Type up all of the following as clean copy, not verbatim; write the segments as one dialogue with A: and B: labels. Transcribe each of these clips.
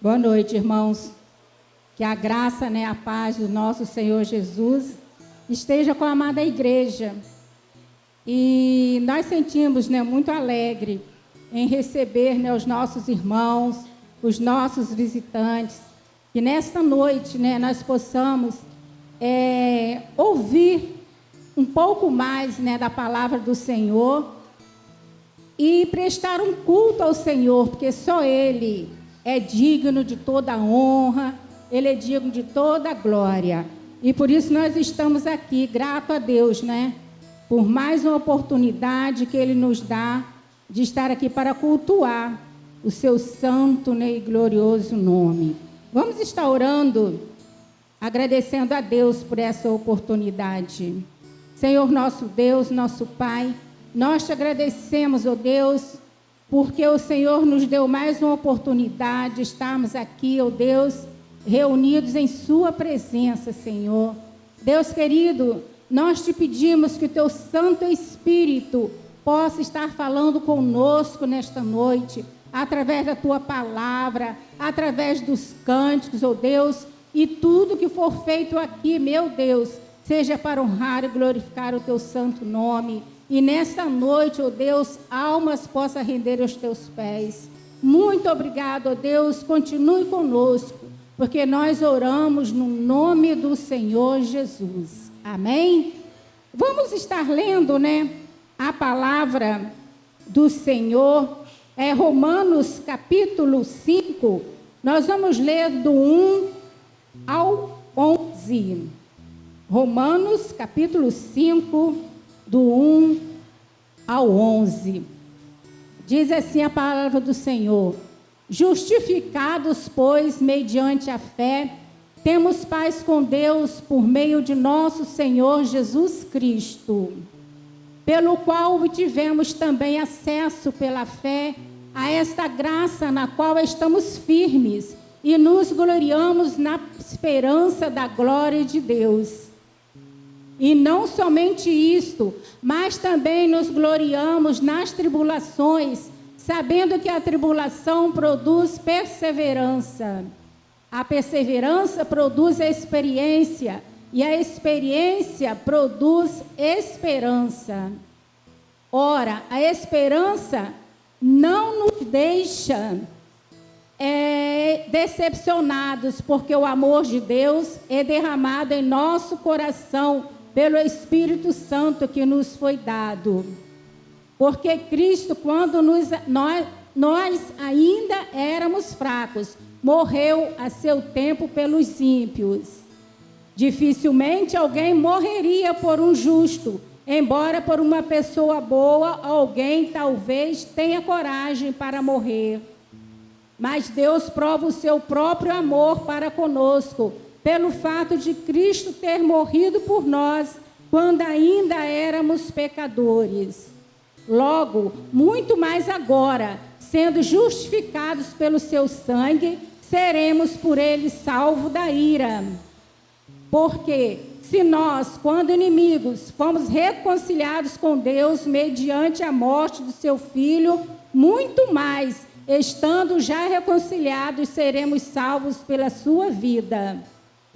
A: Boa noite, irmãos. Que a graça, a paz do nosso Senhor Jesus esteja com a amada igreja. E nós sentimos, muito alegre em receber, os nossos irmãos, os nossos visitantes. Que nesta noite, nós possamos ouvir um pouco mais, da palavra do Senhor e prestar um culto ao Senhor, porque só Ele é digno de toda a honra, Ele é digno de toda a glória. E por isso nós estamos aqui, grato a Deus, por mais uma oportunidade que Ele nos dá de estar aqui para cultuar o seu santo, e glorioso nome. Vamos estar orando, agradecendo a Deus por essa oportunidade. Senhor nosso Deus, nosso Pai, nós te agradecemos, ó Deus, porque o Senhor nos deu mais uma oportunidade de estarmos aqui, ó Deus, reunidos em sua presença, Senhor. Deus querido, nós te pedimos que o teu Santo Espírito possa estar falando conosco nesta noite, através da tua palavra, através dos cânticos, ó Deus, e tudo que for feito aqui, meu Deus, seja para honrar e glorificar o teu santo nome. E nesta noite, ó Deus, almas possam render aos teus pés. Muito obrigado, ó Deus, continue conosco, porque nós oramos no nome do Senhor Jesus. Amém? Vamos estar lendo, a palavra do Senhor, Romanos capítulo 5, nós vamos ler do 1 ao 11. Romanos capítulo 5, do 1 ao 11. Diz assim a palavra do Senhor: justificados, pois, mediante a fé, temos paz com Deus por meio de nosso Senhor Jesus Cristo, pelo qual obtivemos também acesso pela fé a esta graça na qual estamos firmes e nos gloriamos na esperança da glória de Deus. E não somente isto, mas também nos gloriamos nas tribulações, sabendo que a tribulação produz perseverança. A perseverança produz a experiência, e a experiência produz esperança. Ora, a esperança não nos deixa decepcionados, porque o amor de Deus é derramado em nosso coração pelo Espírito Santo que nos foi dado. Porque Cristo, quando nós ainda éramos fracos, morreu a seu tempo pelos ímpios. Dificilmente alguém morreria por um justo, embora por uma pessoa boa alguém talvez tenha coragem para morrer. Mas Deus prova o seu próprio amor para conosco, pelo fato de Cristo ter morrido por nós, quando ainda éramos pecadores. Logo, muito mais agora, sendo justificados pelo seu sangue, seremos por ele salvos da ira. Porque, se nós, quando inimigos, fomos reconciliados com Deus mediante a morte do seu Filho, muito mais, estando já reconciliados, seremos salvos pela sua vida.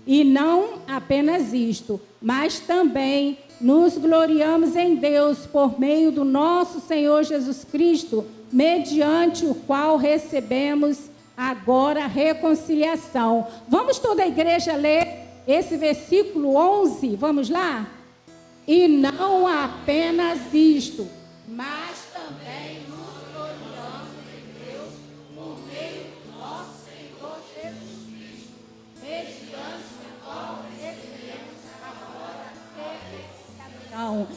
A: E não apenas isto, mas também nos gloriamos em Deus por meio do nosso Senhor Jesus Cristo, mediante o qual recebemos agora a reconciliação. Vamos toda a igreja ler esse versículo 11, vamos lá? E não apenas isto, mas também nos gloriamos em Deus por meio do nosso Senhor Jesus Cristo, mediante o qual recebemos agora a reconciliação.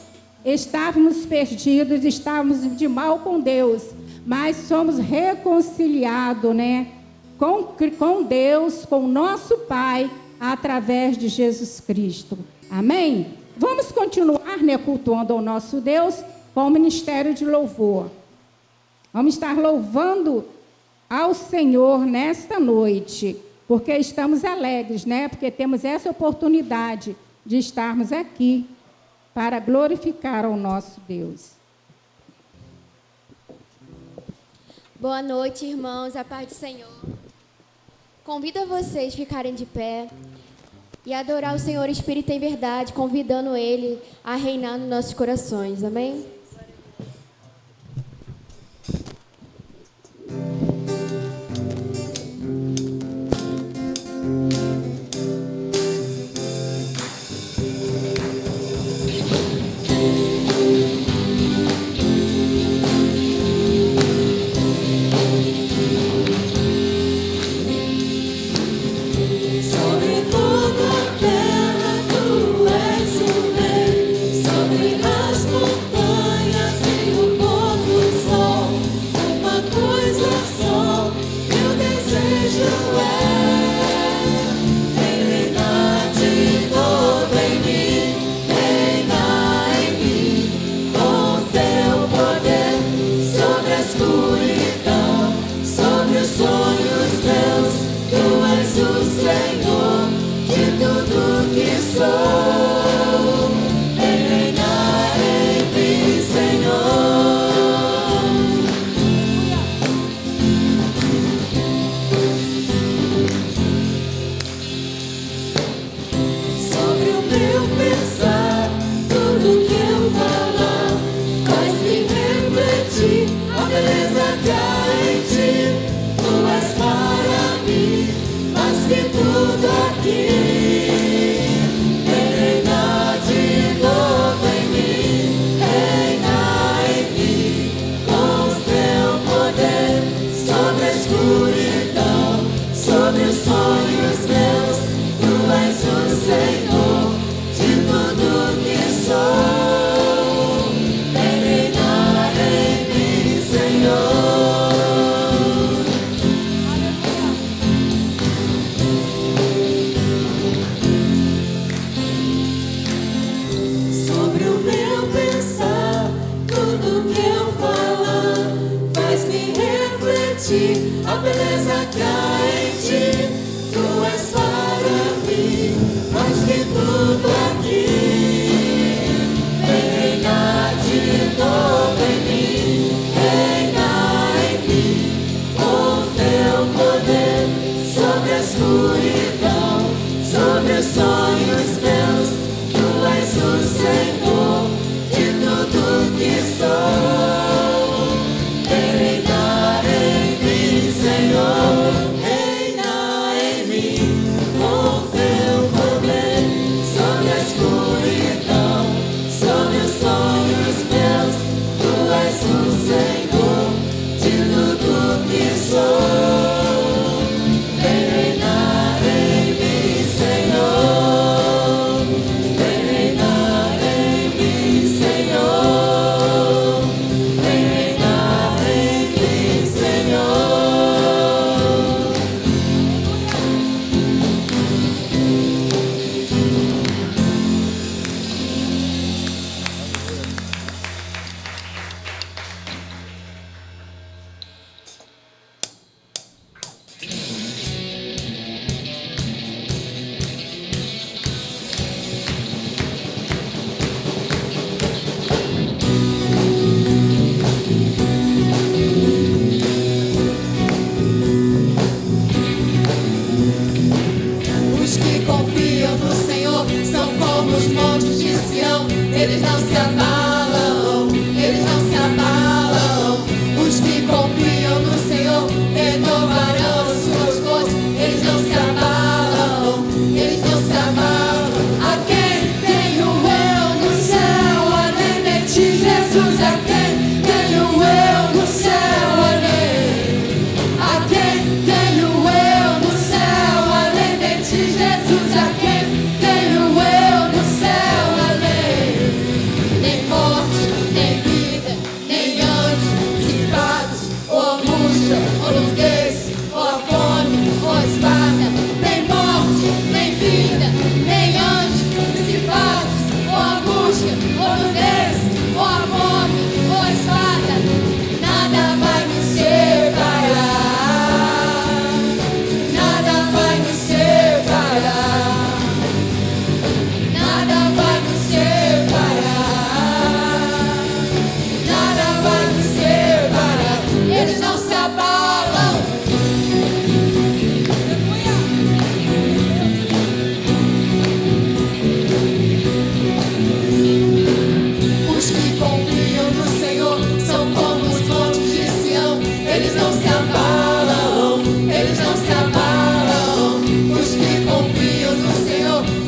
A: Estávamos perdidos, estávamos de mal com Deus, mas somos reconciliados, com Deus, com nosso Pai, através de Jesus Cristo. Amém? Vamos continuar, cultuando ao nosso Deus com o ministério de louvor. Vamos estar louvando ao Senhor nesta noite, porque estamos alegres, porque temos essa oportunidade de estarmos aqui para glorificar ao nosso Deus.
B: Boa noite, irmãos, a paz do Senhor. Convido vocês a ficarem de pé e adorar o Senhor Espírito em verdade, convidando Ele a reinar nos nossos corações. Amém?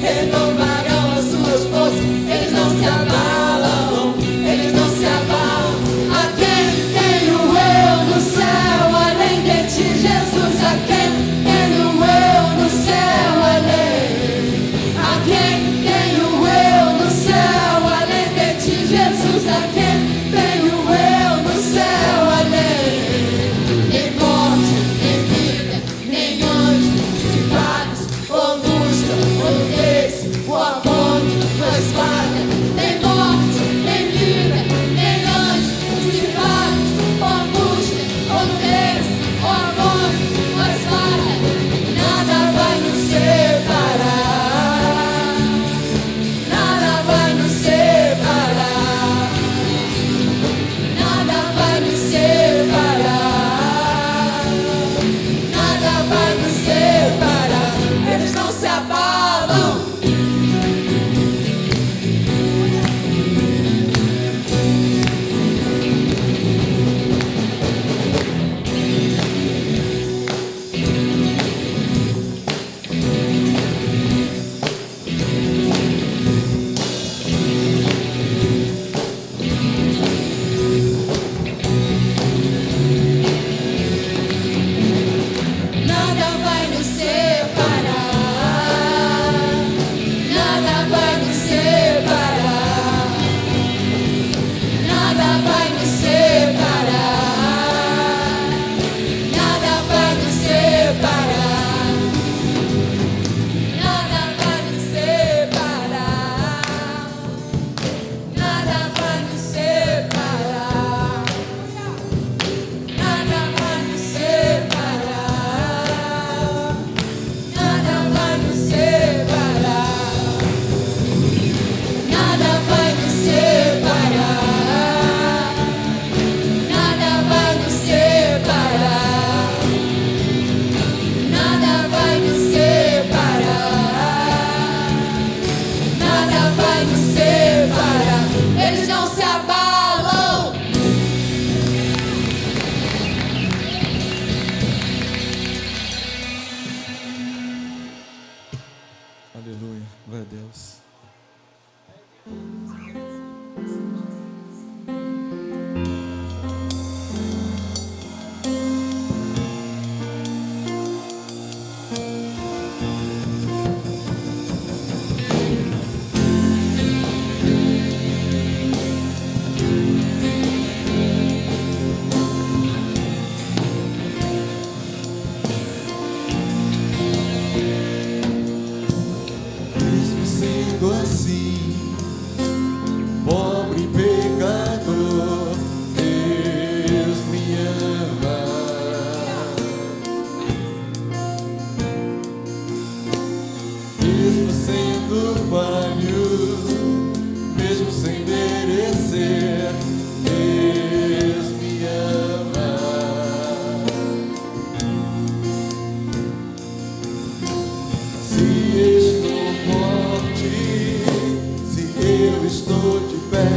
C: renovarão as suas forças. Eles não se abalam, eles não se abalam. A quem tem o eu no céu, além de ti, Jesus. A quem tem o eu no céu, além. A quem tem o eu no céu, além de ti, Jesus. A quem tem o eu no céu, além. Nem morte, nem vida, nem anjos, principados, ou angústia, ou nudez, ou a fome, ou a espada. Nem morte, nem vida, nem anjos, principados, ou angústia, ou nudez, ou a fome, ou a espada. Nada vai nos separar. Nada vai nos separar. Nada vai nos separar. Nada vai nos separar. Eles não se abalam. Nada vai nos separar. Nada vai nos separar. Nada vai nos separar. Nada vai nos separar. Nada vai nos separar. Nada vai nos separar. Nada vai nos separar. Nada vai nos separar. Nada vai nos separar. Nada vai nos separar. Nada vai nos separar. Nada vai nos separar. Eles não se abalam.
D: Aleluia, glória a Deus. Mesmo sendo assim, pobre pecador, Deus me ama. Mesmo sendo falho, mesmo sem merecer, Deus me ama. Se estou forte, se eu estou de pé,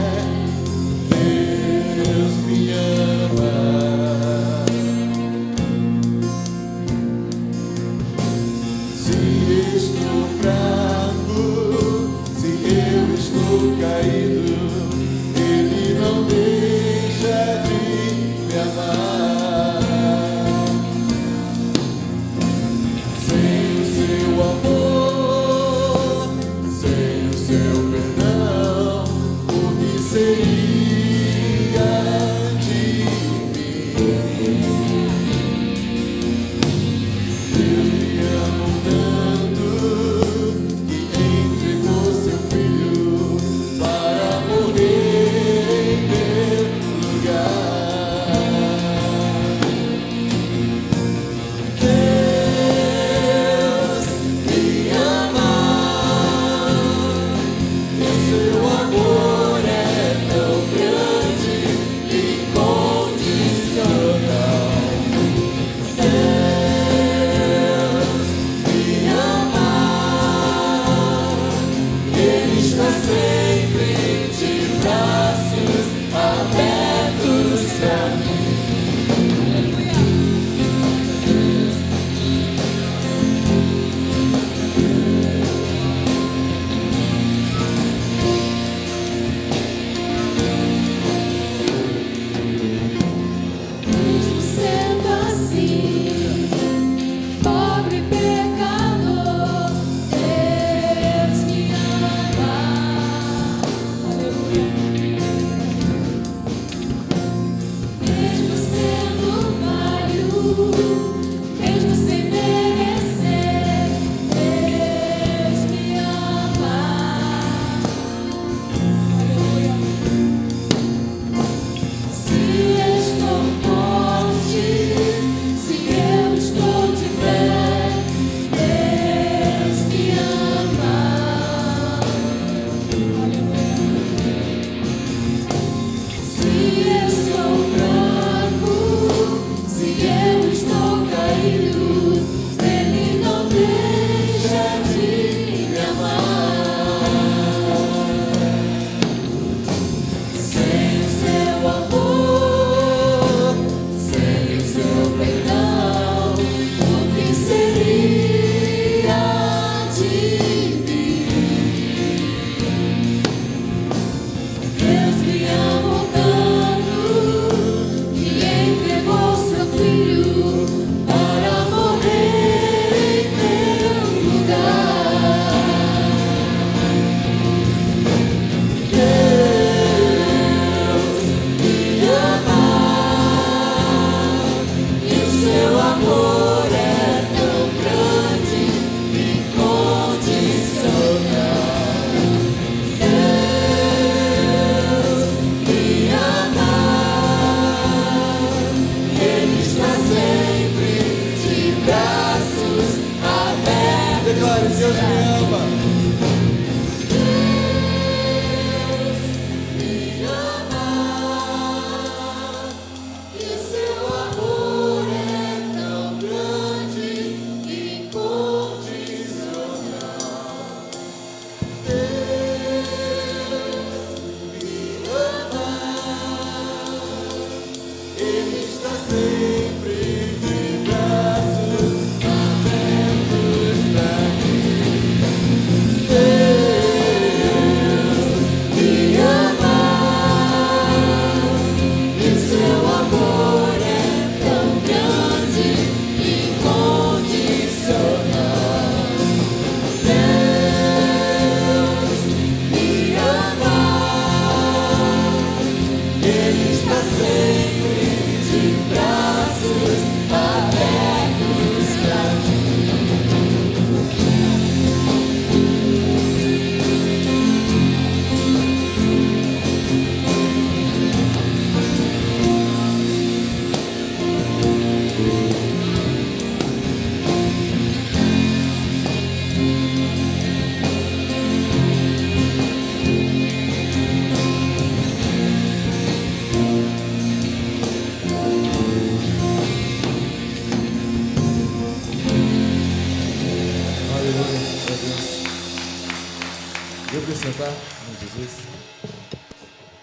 D: Eu acrescentar, em nome de Jesus.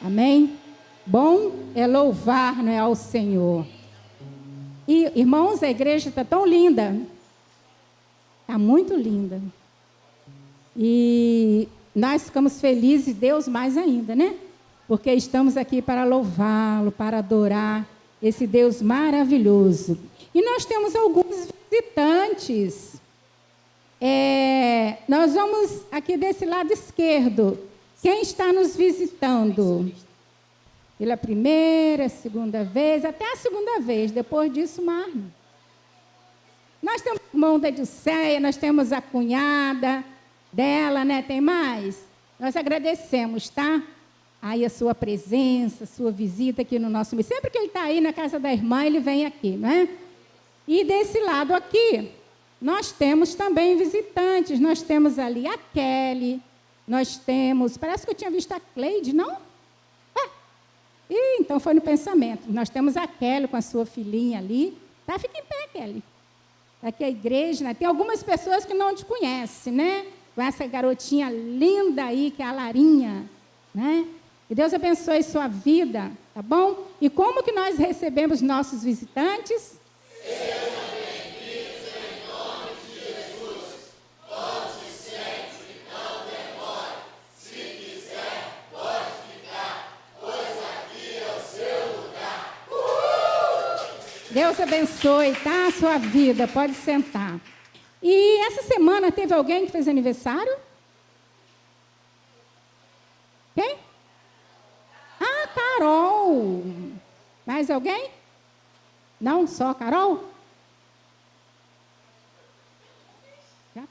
A: Amém? Bom é louvar, não é, ao Senhor. E, irmãos, a igreja está tão linda. Está muito linda. E nós ficamos felizes, Deus mais ainda, né? Porque estamos aqui para louvá-lo, para adorar esse Deus maravilhoso. E nós temos alguns visitantes. Nós vamos aqui desse lado esquerdo. Quem está nos visitando? Pela primeira, segunda vez, até a segunda vez. Depois disso, Marno. Nós temos o irmão da Edilceia, nós temos a cunhada dela, né? Tem mais? Nós agradecemos, tá? Aí a sua presença, a sua visita aqui no nosso meio. Sempre que ele está aí na casa da irmã, ele vem aqui, não é? E desse lado aqui, nós temos também visitantes. Nós temos ali a Kelly, nós temos... Parece que eu tinha visto a Cleide, não? Então foi no pensamento. Nós temos a Kelly com a sua filhinha ali. Tá? Fica em pé, Kelly. Aqui a igreja, né? Tem algumas pessoas que não te conhecem, né? Com essa garotinha linda aí, que é a Larinha, né? Que Deus abençoe sua vida, tá bom? E como que nós recebemos nossos visitantes? Deus abençoe, tá? A sua vida, pode sentar. E essa semana teve alguém que fez aniversário? Quem? Ah, Carol. Mais alguém? Não, só Carol? Já?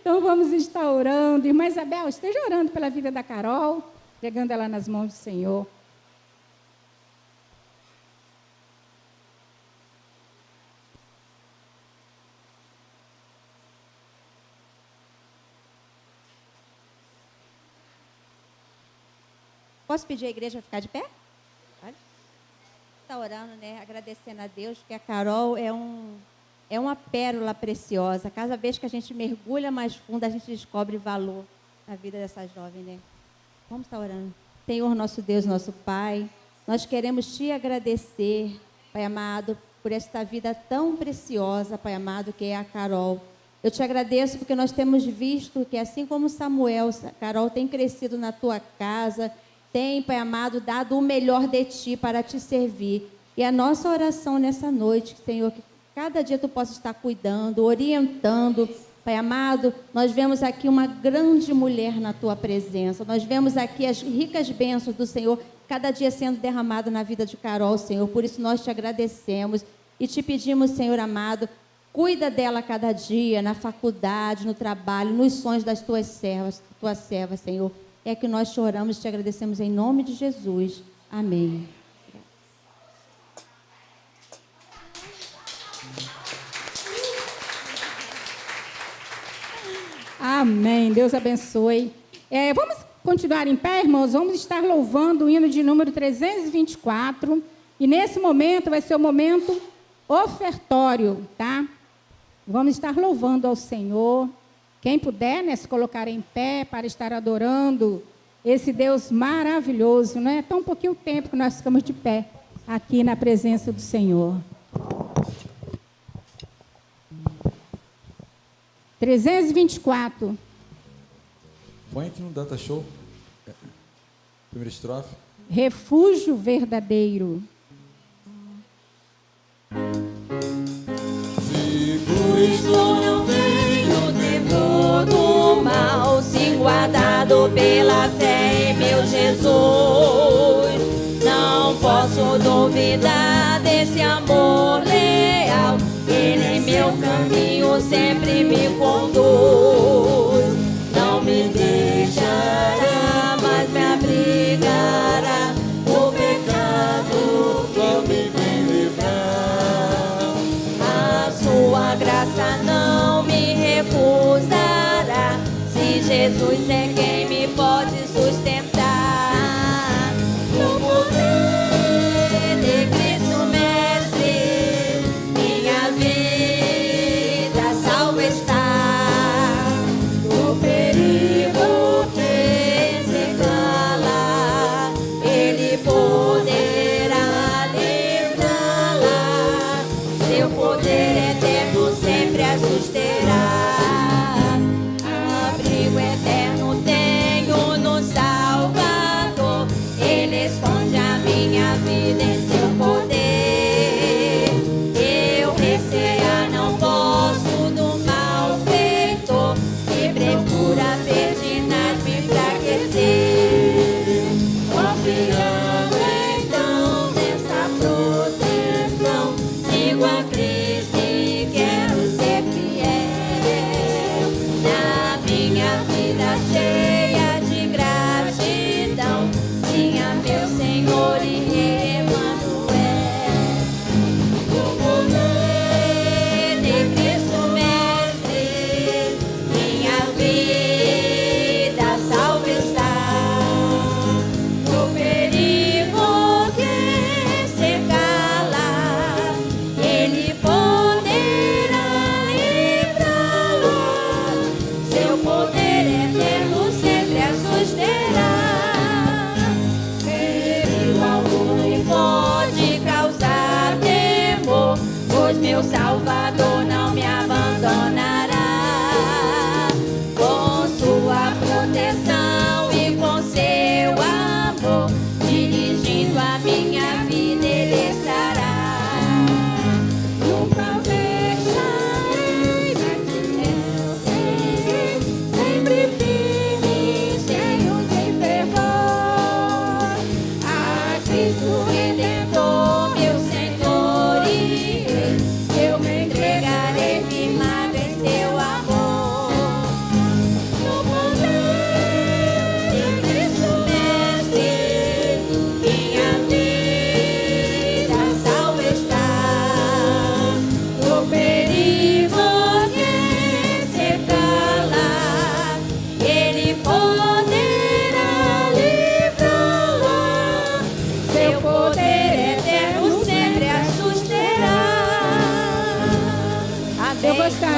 A: Então vamos estar orando. Irmã Isabel, esteja orando pela vida da Carol, pegando ela nas mãos do Senhor.
E: Posso pedir à igreja para ficar de pé? Está orando, né? Agradecendo a Deus, porque a Carol é uma pérola preciosa. Cada vez que a gente mergulha mais fundo, a gente descobre valor na vida dessa jovem, né? Vamos estar orando. Senhor, nosso Deus, nosso Pai, nós queremos te agradecer, Pai amado, por esta vida tão preciosa, Pai amado, que é a Carol. Eu te agradeço porque nós temos visto que, assim como Samuel, Carol tem crescido na tua casa, tem, Pai amado, dado o melhor de ti para te servir. E a nossa oração nessa noite, Senhor, que cada dia tu possa estar cuidando, orientando. Pai amado, nós vemos aqui uma grande mulher na tua presença. Nós vemos aqui as ricas bênçãos do Senhor, cada dia sendo derramado na vida de Carol, Senhor. Por isso nós te agradecemos e te pedimos, Senhor amado, cuida dela cada dia, na faculdade, no trabalho, nos sonhos das tuas servas, Senhor. É que nós choramos e te agradecemos em nome de Jesus. Amém.
A: Amém. Deus abençoe. Vamos continuar em pé, irmãos? Vamos estar louvando o hino de número 324. E nesse momento vai ser o momento ofertório, tá? Vamos estar louvando ao Senhor. Quem puder, né, se colocar em pé para estar adorando esse Deus maravilhoso. Não é tão pouquinho tempo que nós ficamos de pé aqui na presença do Senhor. 324.
D: Põe aqui no Data Show. Primeira estrofe.
A: Refúgio verdadeiro.
D: Seguro estou, não tenho
C: temor do mal, sim guardado pela fé em meu Jesus. Não posso duvidar desse amor leal. Ele em meu caminho sempre me conduz. Não me deixará, mas me abrigará. O pecado
D: não me vem livrar.
C: a sua graça não me recusará. Se Jesus é quem me pode sustentar, no poder de Cristo Mestre, minha vida salva está. No perigo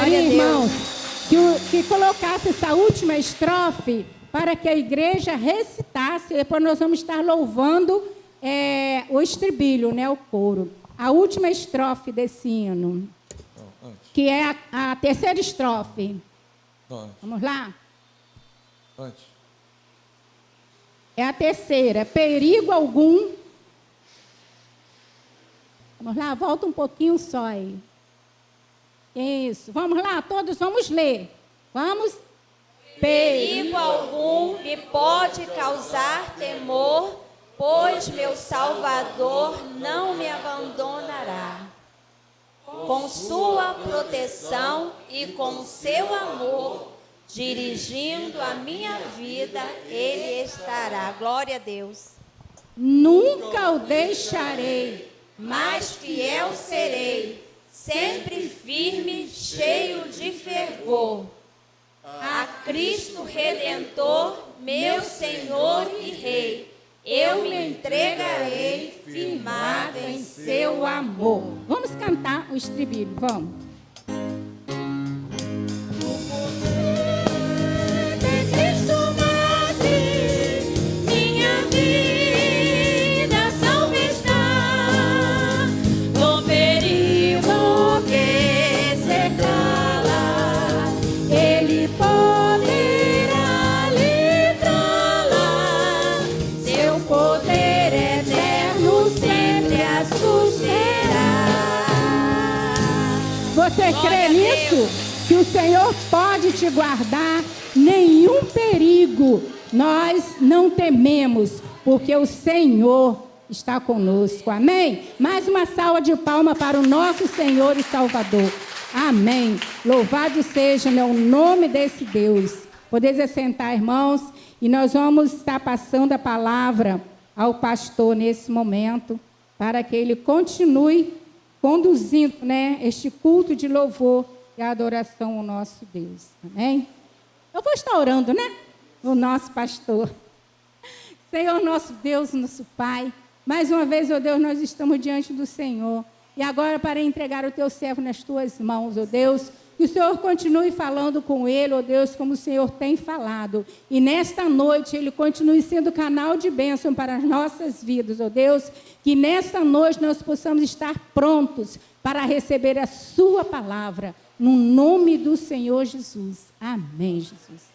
A: gostaria,
E: Glória a Deus.
A: irmãos, que colocasse essa última estrofe para que a igreja recitasse. Depois nós vamos estar louvando o estribilho, né, o coro. A última estrofe desse hino, que é a terceira estrofe.
D: Não, antes.
A: Vamos lá?
D: Antes.
A: É a terceira. Perigo algum. Vamos lá, volta um pouquinho só aí. Isso. Vamos lá, todos vamos ler. Vamos.
C: Perigo algum me pode causar temor, pois meu Salvador não me abandonará. Com sua proteção e com seu amor, dirigindo a minha vida, Ele estará. Glória a Deus.
A: Nunca o deixarei.
C: Mas fiel serei, sempre firme, cheio de fervor. A Cristo Redentor, meu Senhor e Rei, eu me entregarei firmado em seu amor.
A: Vamos cantar o estribilho, vamos.
C: Cristo nasce, minha vida salva está, no perigo que se cala,
A: Ele
C: poderá livrá-la, seu poder eterno sempre a susterá.
A: Você
C: Glória
A: crê
C: a
A: nisso?
C: Deus.
A: Que o Senhor pode te guardar, nenhum perigo nós não tememos, porque o Senhor está conosco. Amém? Mais uma salva de palmas para o nosso Senhor e Salvador. Amém. Louvado seja, né, o nome desse Deus. Podeis assentar, irmãos, e nós vamos estar passando a palavra ao pastor nesse momento, para que ele continue conduzindo, né, este culto de louvor e adoração ao nosso Deus. Amém? Eu vou estar orando, né? O nosso pastor. Senhor, nosso Deus, nosso Pai, mais uma vez, ó Deus, nós estamos diante do Senhor. E agora, para entregar o teu servo nas tuas mãos, ó Deus, que o Senhor continue falando com ele, ó Deus, como o Senhor tem falado. E nesta noite, ele continue sendo canal de bênção para as nossas vidas, ó Deus. Que nesta noite nós possamos estar prontos para receber a sua palavra. No nome do Senhor Jesus. Amém, Jesus.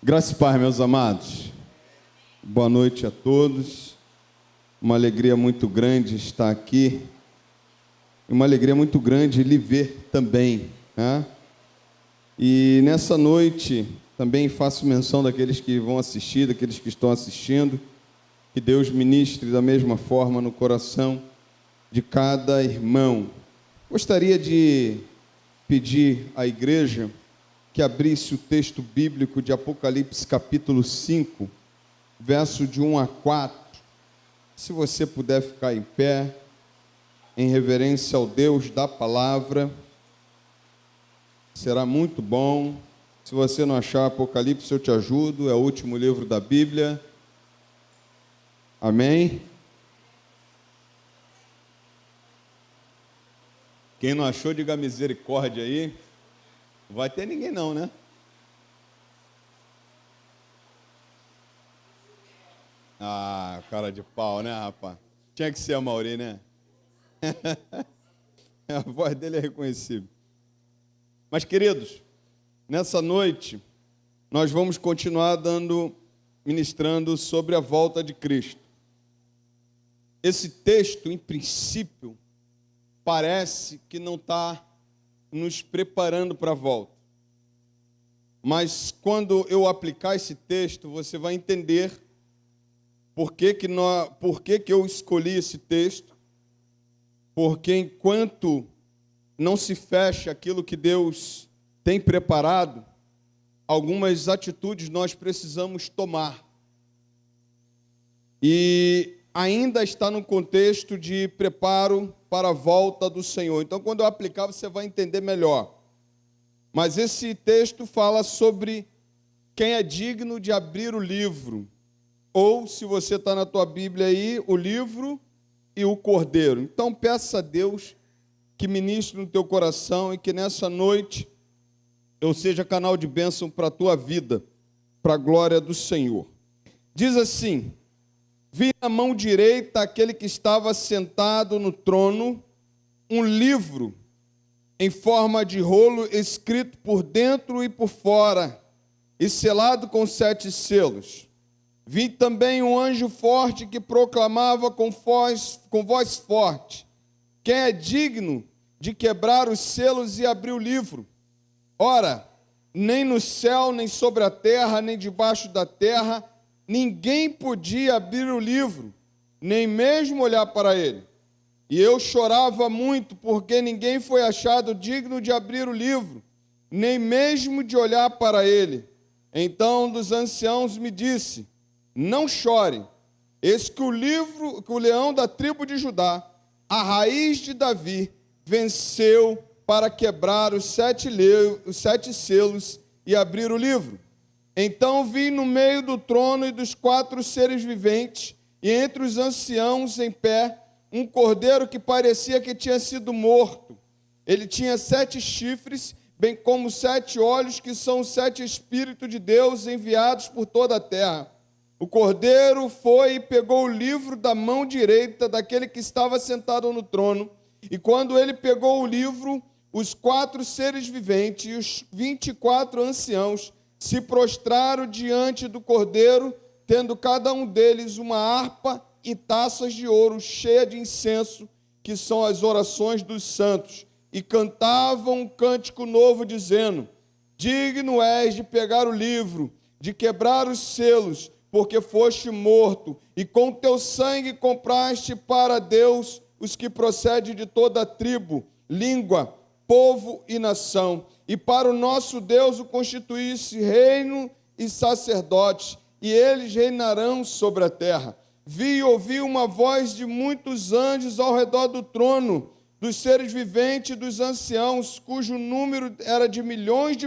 F: Graça e paz, meus amados. Boa noite a todos. Uma alegria muito grande estar aqui. Uma alegria muito grande lhe ver também, né? E nessa noite também faço menção daqueles que vão assistir, daqueles que estão assistindo. Que Deus ministre da mesma forma no coração de cada irmão. Gostaria de pedir à igreja que abrisse o texto bíblico de Apocalipse capítulo 5, verso de 1 a 4. Se você puder ficar em pé, em reverência ao Deus da palavra, será muito bom. Se você não achar Apocalipse, eu te ajudo, é o último livro da Bíblia. Amém? Quem não achou, diga misericórdia aí. Não vai ter ninguém não, né? Ah, cara de pau, né, rapaz? Tinha que ser a Mauri, né? A voz dele é reconhecível. Mas, queridos, nessa noite, nós vamos continuar ministrando sobre a volta de Cristo. Esse texto, em princípio, parece que não está nos preparando para a volta. Mas quando eu aplicar esse texto, você vai entender por que eu escolhi esse texto. Porque enquanto não se fecha aquilo que Deus tem preparado, algumas atitudes nós precisamos tomar. E ainda está no contexto de preparo para a volta do Senhor. Então, quando eu aplicar, você vai entender melhor. Mas esse texto fala sobre quem é digno de abrir o livro. Ou, se você está na tua Bíblia aí, o livro e o cordeiro. Então, peça a Deus que ministre no teu coração e que nessa noite eu seja canal de bênção para a tua vida, para a glória do Senhor. Diz assim: vi na mão direita aquele que estava sentado no trono um livro em forma de rolo, escrito por dentro e por fora, e selado com 7 selos. Vi também um anjo forte que proclamava com voz forte: quem é digno de quebrar os selos e abrir o livro? Ora, nem no céu, nem sobre a terra, nem debaixo da terra, ninguém podia abrir o livro, nem mesmo olhar para ele. E eu chorava muito, porque ninguém foi achado digno de abrir o livro, nem mesmo de olhar para ele. Então um dos anciãos me disse: não chore, eis que o leão da tribo de Judá, a raiz de Davi, venceu para quebrar os 7 selos e abrir o livro. Então vi no meio do trono e dos 4 seres viventes, e entre os anciãos em pé, um cordeiro que parecia que tinha sido morto. Ele tinha 7 chifres, bem como 7 olhos, que são os 7 Espíritos de Deus enviados por toda a terra. O cordeiro foi e pegou o livro da mão direita daquele que estava sentado no trono, e quando ele pegou o livro, os 4 seres viventes e os 24 anciãos se prostraram diante do cordeiro, tendo cada um deles uma harpa e taças de ouro cheia de incenso, que são as orações dos santos, e cantavam um cântico novo, dizendo: digno és de pegar o livro, de quebrar os selos, porque foste morto, e com teu sangue compraste para Deus os que procedem de toda tribo, língua, povo e nação, e para o nosso Deus o constituísse reino e sacerdotes, e eles reinarão sobre a terra. Vi e ouvi uma voz de muitos anjos ao redor do trono, dos seres viventes e dos anciãos, cujo número era de milhões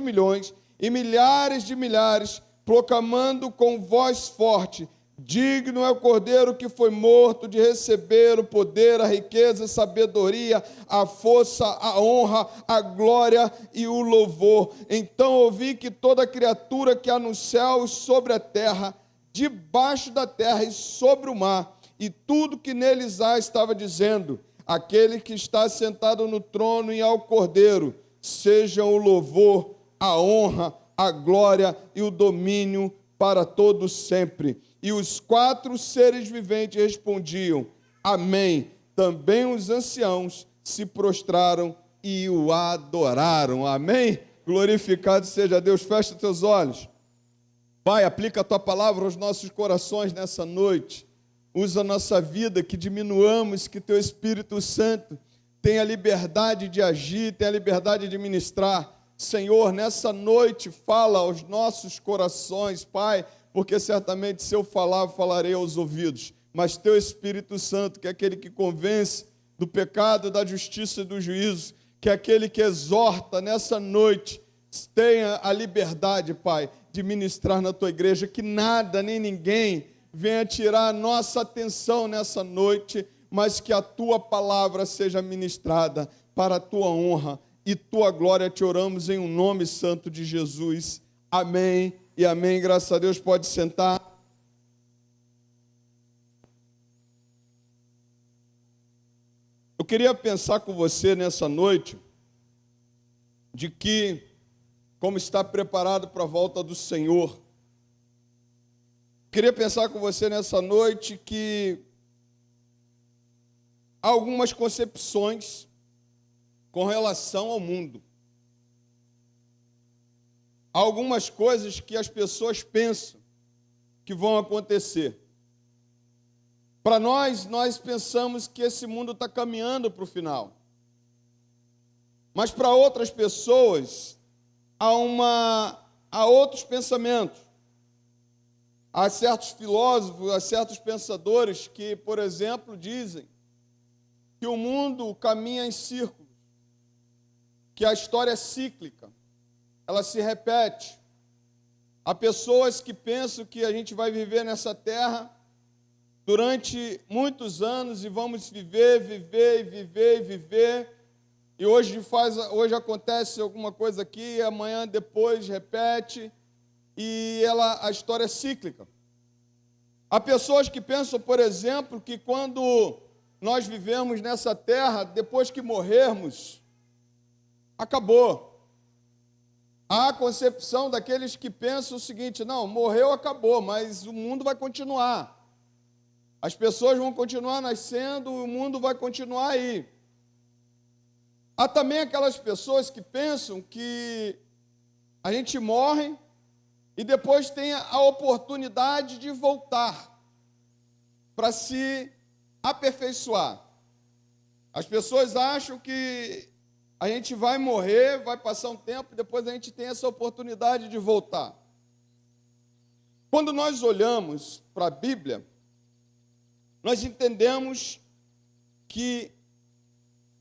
F: e milhares de milhares, proclamando com voz forte: digno é o cordeiro que foi morto de receber o poder, a riqueza, a sabedoria, a força, a honra, a glória e o louvor. Então ouvi que toda criatura que há no céu e sobre a terra, debaixo da terra e sobre o mar, e tudo que neles há, estava dizendo: aquele que está sentado no trono e ao cordeiro, sejam o louvor, a honra, a glória e o domínio para todos sempre. E os 4 seres viventes respondiam: amém. Também os anciãos se prostraram e o adoraram. Amém? Glorificado seja Deus. Fecha teus olhos. Pai, aplica a tua palavra aos nossos corações nessa noite. Usa a nossa vida, que diminuamos, que teu Espírito Santo tenha liberdade de agir, tenha liberdade de ministrar. Senhor, nessa noite fala aos nossos corações, Pai, porque certamente se eu falar, falarei aos ouvidos. Mas teu Espírito Santo, que é aquele que convence do pecado, da justiça e do juízo, que é aquele que exorta nessa noite, tenha a liberdade, Pai, de ministrar na tua igreja, que nada nem ninguém venha tirar a nossa atenção nessa noite, mas que a tua palavra seja ministrada para a tua honra e tua glória. Te oramos em um nome santo de Jesus. Amém e amém. Graças a Deus. Pode sentar. Eu queria pensar com você nessa noite de que, como está preparado para a volta do Senhor, queria pensar com você nessa noite que há algumas concepções com relação ao mundo. Há algumas coisas que as pessoas pensam que vão acontecer. Para nós pensamos que esse mundo está caminhando para o final. Mas para outras pessoas, há outros pensamentos. Há certos filósofos, há certos pensadores que, por exemplo, dizem que o mundo caminha em círculos, que a história é cíclica, ela se repete. Há pessoas que pensam que a gente vai viver nessa terra durante muitos anos e vamos viver, e hoje acontece alguma coisa aqui, amanhã depois repete, e a história é cíclica. Há pessoas que pensam, por exemplo, que quando nós vivemos nessa terra, depois que morrermos, acabou. Há a concepção daqueles que pensam o seguinte: não, morreu, acabou, mas o mundo vai continuar. As pessoas vão continuar nascendo, o mundo vai continuar aí. Há também aquelas pessoas que pensam que a gente morre e depois tem a oportunidade de voltar para se aperfeiçoar. As pessoas acham que a gente vai morrer, vai passar um tempo e depois a gente tem essa oportunidade de voltar. Quando nós olhamos para a Bíblia, nós entendemos que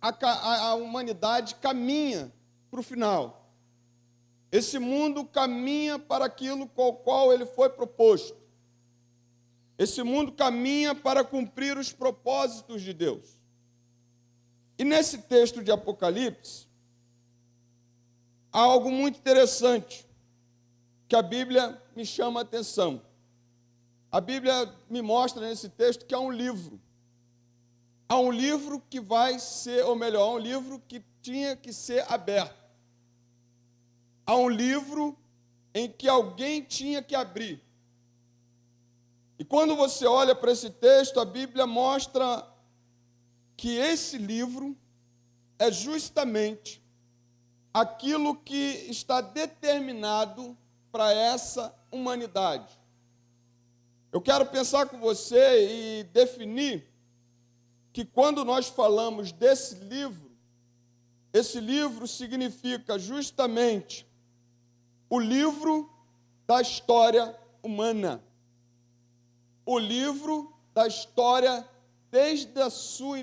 F: a humanidade caminha para o final. Esse mundo caminha para aquilo com o qual ele foi proposto. Esse mundo caminha para cumprir os propósitos de Deus. E nesse texto de Apocalipse, há algo muito interessante que a Bíblia me chama a atenção. A Bíblia me mostra nesse texto que há um livro. Há um livro que vai ser, ou melhor, há um livro que tinha que ser aberto. Há um livro em que alguém tinha que abrir. E quando você olha para esse texto, a Bíblia mostra que esse livro é justamente aquilo que está determinado para essa humanidade. Eu quero pensar com você e definir que quando nós falamos desse livro, esse livro significa justamente o livro da história humana. O livro da história desde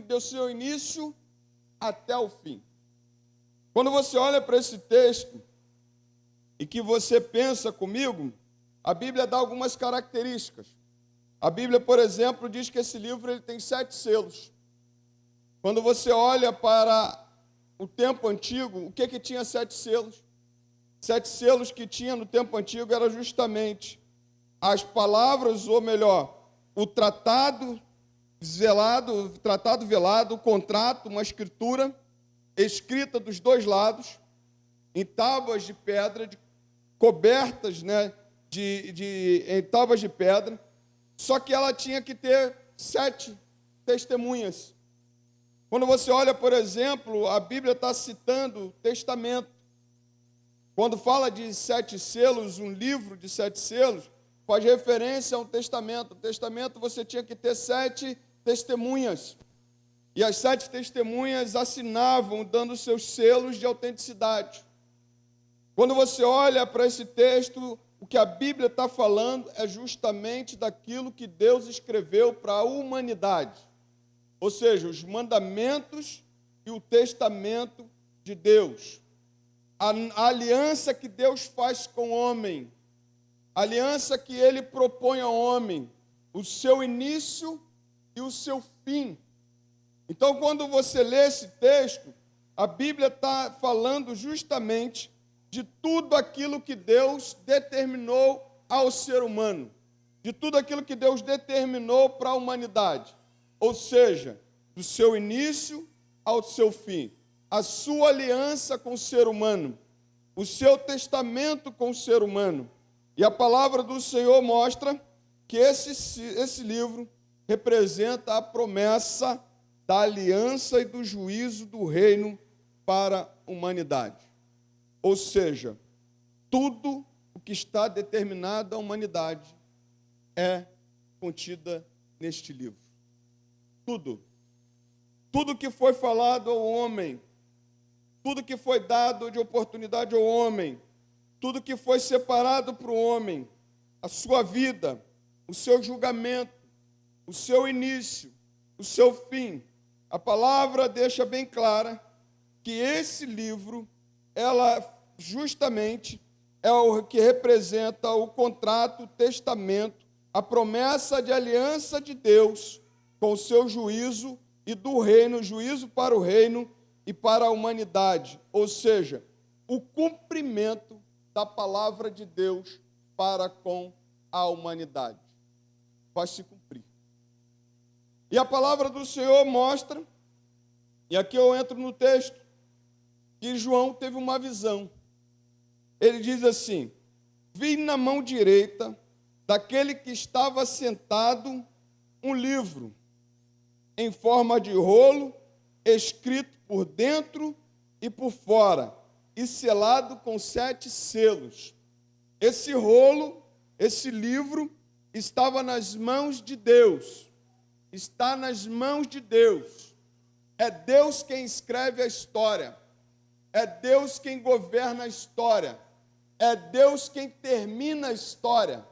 F: do seu início até o fim. Quando você olha para esse texto e que você pensa comigo, a Bíblia dá algumas características. A Bíblia, por exemplo, diz que esse livro ele tem 7 selos. Quando você olha para o tempo antigo, o que tinha 7 selos? 7 selos que tinha no tempo antigo era justamente as palavras, ou melhor, o tratado velado, o contrato, uma escritura escrita dos dois lados, em tábuas de pedra, cobertas, em tábuas de pedra, só que ela tinha que ter 7 testemunhas. Quando você olha, por exemplo, a Bíblia está citando o testamento. Quando fala de 7 selos, um livro de 7 selos, faz referência a um testamento. O testamento você tinha que ter 7 testemunhas. E as 7 testemunhas assinavam, dando seus selos de autenticidade. Quando você olha para esse texto, o que a Bíblia está falando é justamente daquilo que Deus escreveu para a humanidade. Ou seja, os mandamentos e o testamento de Deus. A aliança que Deus faz com o homem, a aliança que Ele propõe ao homem, o seu início e o seu fim. Então, quando você lê esse texto, a Bíblia está falando justamente de tudo aquilo que Deus determinou ao ser humano, de tudo aquilo que Deus determinou para a humanidade, ou seja, do seu início ao seu fim. A sua aliança com o ser humano, o seu testamento com o ser humano. E a palavra do Senhor mostra que esse livro representa a promessa da aliança e do juízo do reino para a humanidade. Ou seja, tudo o que está determinado à humanidade é contida neste livro. Tudo. Tudo que foi falado ao homem, tudo que foi dado de oportunidade ao homem, tudo que foi separado para o homem, a sua vida, o seu julgamento, o seu início, o seu fim. A palavra deixa bem clara que esse livro, ela justamente é o que representa o contrato, o testamento, a promessa de aliança de Deus com o seu juízo e do reino, juízo para o reino e para a humanidade, ou seja, o cumprimento da palavra de Deus para com a humanidade. Vai se cumprir. E a palavra do Senhor mostra, e aqui eu entro no texto, que João teve uma visão. Ele diz assim: vi na mão direita daquele que estava sentado um livro em forma de rolo, escrito por dentro e por fora, e selado com 7 selos. Esse rolo, esse livro, estava nas mãos de Deus. Está nas mãos de Deus. É Deus quem escreve a história. É Deus quem governa a história. É Deus quem termina a história.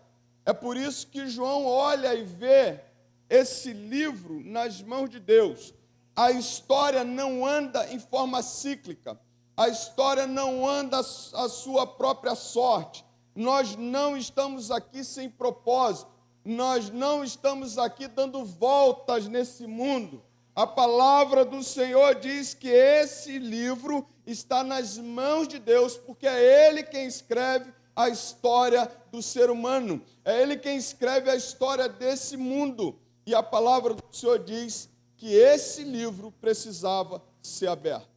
F: É por isso que João olha e vê esse livro nas mãos de Deus. A história não anda em forma cíclica. A história não anda à sua própria sorte. Nós não estamos aqui sem propósito. Nós não estamos aqui dando voltas nesse mundo. A palavra do Senhor diz que esse livro está nas mãos de Deus, porque é Ele quem escreve a história do ser humano. É Ele quem escreve a história desse mundo. E a palavra do Senhor diz que esse livro precisava ser aberto.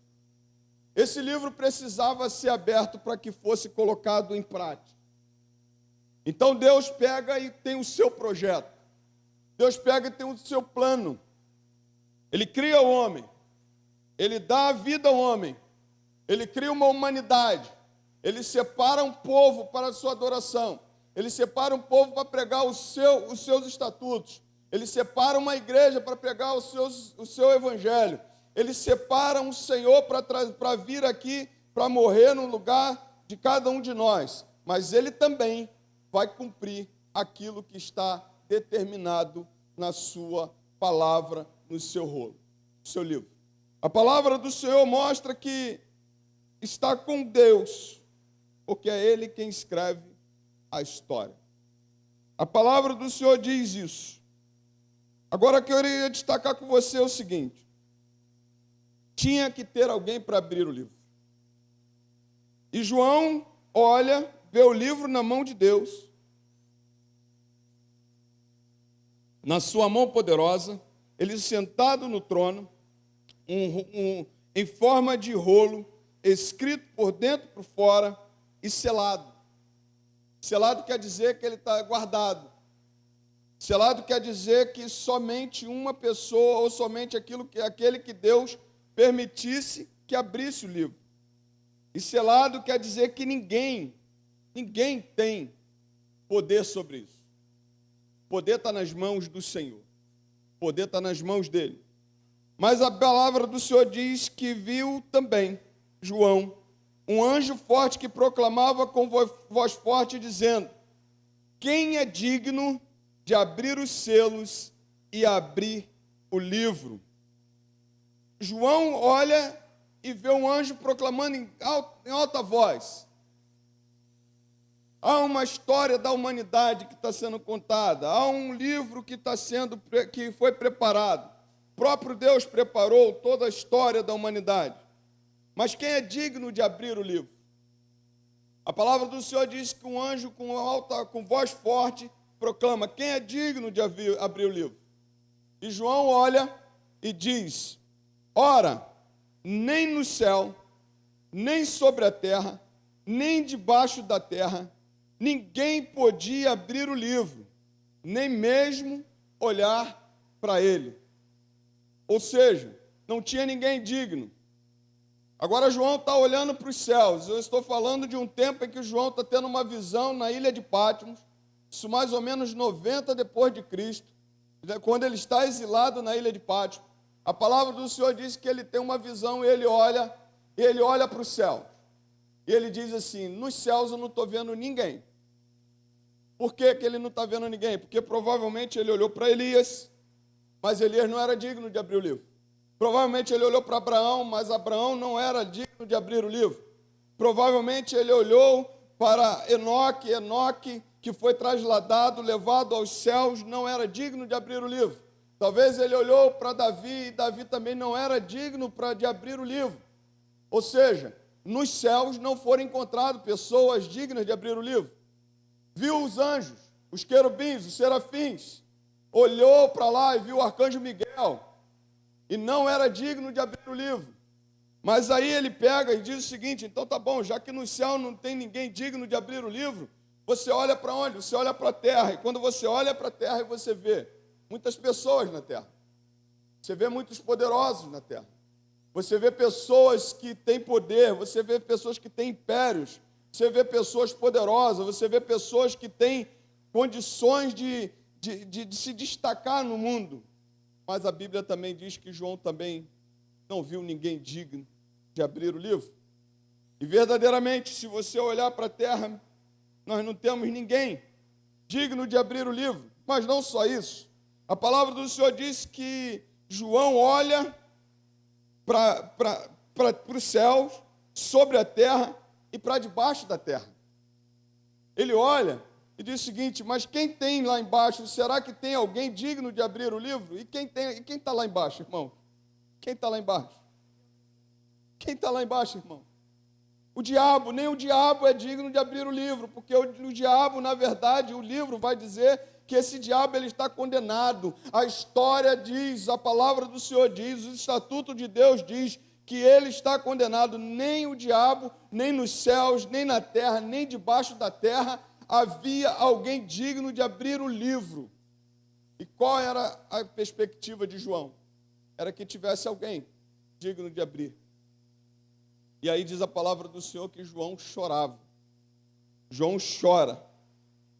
F: Esse livro precisava ser aberto para que fosse colocado em prática. Então Deus pega e tem o seu projeto. Deus pega e tem o seu plano. Ele cria o homem. Ele dá a vida ao homem. Ele cria uma humanidade. Ele separa um povo para a sua adoração. Ele separa um povo para pregar os seus estatutos. Ele separa uma igreja para pregar o seu evangelho. Ele separa um Senhor para vir aqui, para morrer no lugar de cada um de nós. Mas Ele também vai cumprir aquilo que está determinado na sua palavra, no seu rolo, no seu livro. A palavra do Senhor mostra que está com Deus, porque é Ele quem escreve a história. A palavra do Senhor diz isso. Agora, que eu queria destacar com você é o seguinte: tinha que ter alguém para abrir o livro. E João olha, vê o livro na mão de Deus, na sua mão poderosa, ele sentado no trono, em forma de rolo, escrito por dentro e por fora e selado. Selado quer dizer que ele está guardado. Selado quer dizer que somente uma pessoa, ou somente aquele que Deus permitisse que abrisse o livro. E selado quer dizer que ninguém tem poder sobre isso. O poder está nas mãos do Senhor. O poder está nas mãos dele. Mas a palavra do Senhor diz que viu também, João, um anjo forte que proclamava com voz forte, dizendo: quem é digno de abrir os selos e abrir o livro? João olha e vê um anjo proclamando em alta voz. Há uma história da humanidade que está sendo contada. Há um livro que foi preparado. O próprio Deus preparou toda a história da humanidade. Mas quem é digno de abrir o livro? A palavra do Senhor diz que um anjo com voz forte proclama: quem é digno de abrir o livro? E João olha e diz: ora, nem no céu, nem sobre a terra, nem debaixo da terra, ninguém podia abrir o livro, nem mesmo olhar para ele. Ou seja, não tinha ninguém digno. Agora João está olhando para os céus. Eu estou falando de um tempo em que João está tendo uma visão na ilha de Patmos, isso mais ou menos 90 depois de Cristo, quando ele está exilado na ilha de Patmos. A palavra do Senhor diz que ele tem uma visão e ele olha para os céus. E ele diz assim: nos céus eu não estou vendo ninguém. Por que ele não está vendo ninguém? Porque provavelmente ele olhou para Elias, mas Elias não era digno de abrir o livro. Provavelmente ele olhou para Abraão, mas Abraão não era digno de abrir o livro. Provavelmente ele olhou para Enoque, que foi trasladado, levado aos céus, não era digno de abrir o livro. Talvez ele olhou para Davi, e Davi também não era digno de abrir o livro. Ou seja, nos céus não foram encontradas pessoas dignas de abrir o livro. Viu os anjos, os querubins, os serafins, olhou para lá e viu o arcanjo Miguel, e não era digno de abrir o livro. Mas aí ele pega e diz o seguinte: então tá bom, já que no céu não tem ninguém digno de abrir o livro, você olha para onde? Você olha para a terra, e quando você olha para a terra, você vê muitas pessoas na terra, você vê muitos poderosos na terra, você vê pessoas que têm poder, você vê pessoas que têm impérios, você vê pessoas poderosas, você vê pessoas que têm condições de se destacar no mundo. Mas a Bíblia também diz que João também não viu ninguém digno de abrir o livro. E verdadeiramente, se você olhar para a terra, nós não temos ninguém digno de abrir o livro. Mas não só isso. A palavra do Senhor diz que João olha para os céus, sobre a terra e para debaixo da terra. Ele olha e diz o seguinte: mas quem tem lá embaixo? Será que tem alguém digno de abrir o livro? E quem está lá embaixo, irmão? Quem está lá embaixo? Quem está lá embaixo, irmão? O diabo. Nem o diabo é digno de abrir o livro, porque o diabo, na verdade, o livro vai dizer que esse diabo ele está condenado. A história diz, a palavra do Senhor diz, o estatuto de Deus diz que ele está condenado. Nem o diabo, nem nos céus, nem na terra, nem debaixo da terra havia alguém digno de abrir o livro. E qual era a perspectiva de João? Era que tivesse alguém digno de abrir. E aí diz a palavra do Senhor que João chorava. João chora.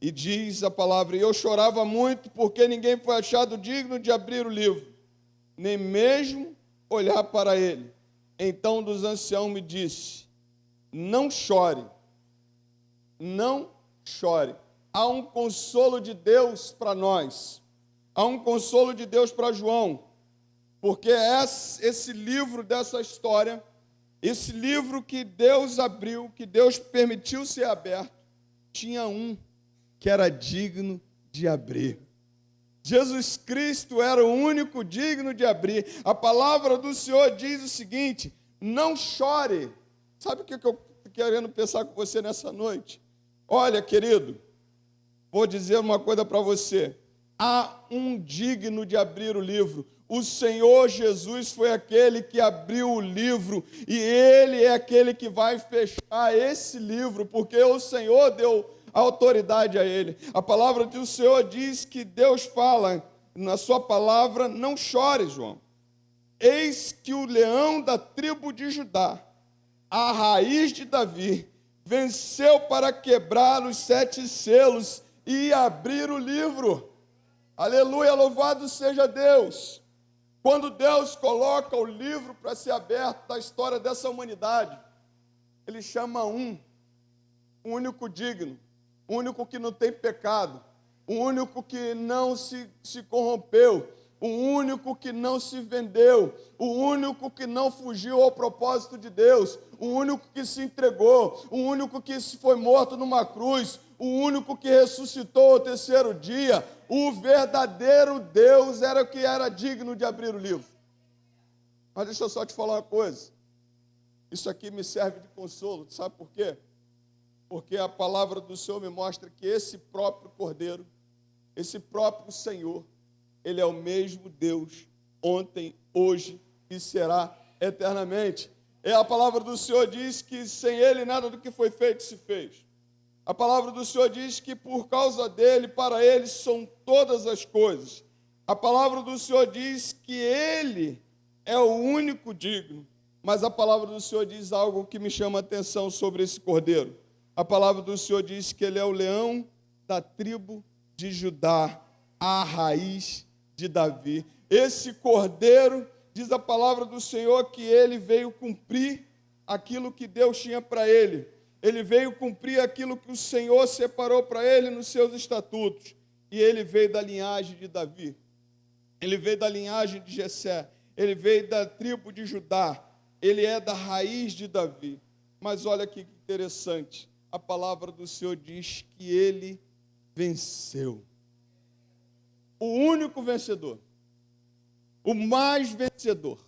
F: E diz a palavra: e eu chorava muito porque ninguém foi achado digno de abrir o livro, nem mesmo olhar para ele. Então um dos anciãos me disse: não chore, não chore. Há um consolo de Deus para nós. Há um consolo de Deus para João. Porque esse livro dessa história, esse livro que Deus abriu, que Deus permitiu ser aberto, tinha um que era digno de abrir. Jesus Cristo era o único digno de abrir. A palavra do Senhor diz o seguinte: não chore. Sabe o que eu estou querendo pensar com você nessa noite? Olha, querido, vou dizer uma coisa para você. Há um digno de abrir o livro. O Senhor Jesus foi aquele que abriu o livro, e Ele é aquele que vai fechar esse livro, porque o Senhor deu autoridade a Ele. A palavra do Senhor diz que Deus fala na sua palavra: não chore, João. Eis que o leão da tribo de Judá, a raiz de Davi, venceu para quebrar os 7 selos e abrir o livro. Aleluia, louvado seja Deus. Quando Deus coloca o livro para ser aberto da história dessa humanidade, Ele chama um único digno, o único que não tem pecado, o único que não se corrompeu, o único que não se vendeu, o único que não fugiu ao propósito de Deus, o único que se entregou, o único que foi morto numa cruz, o único que ressuscitou ao 3º dia. O verdadeiro Deus era o que era digno de abrir o livro. Mas deixa eu só te falar uma coisa. Isso aqui me serve de consolo. Sabe por quê? Porque a palavra do Senhor me mostra que esse próprio Cordeiro, esse próprio Senhor, Ele é o mesmo Deus ontem, hoje e será eternamente. E a palavra do Senhor diz que sem Ele nada do que foi feito se fez. A palavra do Senhor diz que por causa dele, para ele são todas as coisas. A palavra do Senhor diz que ele é o único digno. Mas a palavra do Senhor diz algo que me chama a atenção sobre esse cordeiro. A palavra do Senhor diz que ele é o leão da tribo de Judá, a raiz de Davi. Esse cordeiro, diz a palavra do Senhor, que ele veio cumprir aquilo que Deus tinha para ele. Ele veio cumprir aquilo que o Senhor separou para ele nos seus estatutos. E ele veio da linhagem de Davi. Ele veio da linhagem de Jessé. Ele veio da tribo de Judá. Ele é da raiz de Davi. Mas olha que interessante. A palavra do Senhor diz que ele venceu. O único vencedor. O mais vencedor.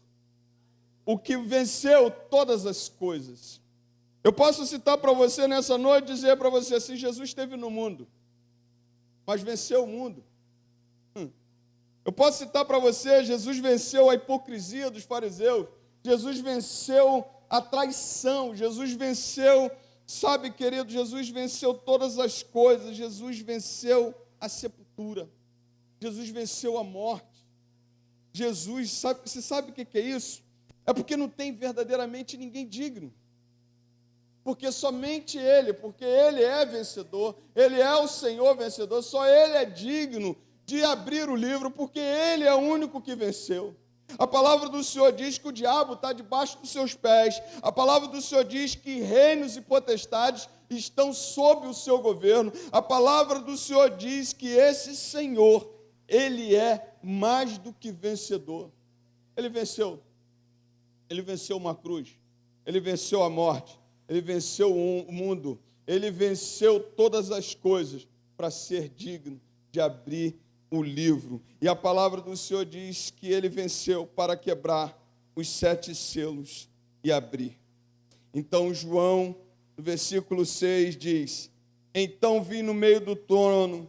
F: o que venceu todas as coisas. Eu posso citar para você nessa noite, dizer para você assim, Jesus esteve no mundo, mas venceu o mundo. Eu posso citar para você, Jesus venceu a hipocrisia dos fariseus, Jesus venceu a traição, Jesus venceu, sabe, querido, Jesus venceu todas as coisas, Jesus venceu a sepultura, Jesus venceu a morte. Jesus, você sabe o que é isso? É porque não tem verdadeiramente ninguém digno. Porque somente Ele, porque Ele é vencedor, Ele é o Senhor vencedor, só Ele é digno de abrir o livro, porque Ele é o único que venceu. A palavra do Senhor diz que o diabo está debaixo dos seus pés. A palavra do Senhor diz que reinos e potestades estão sob o seu governo. A palavra do Senhor diz que esse Senhor, Ele é mais do que vencedor. Ele venceu uma cruz, Ele venceu a morte, Ele venceu o mundo, Ele venceu todas as coisas para ser digno de abrir o livro. E a palavra do Senhor diz que Ele venceu para quebrar os 7 selos e abrir. Então João, no versículo 6, diz: então vi no meio do trono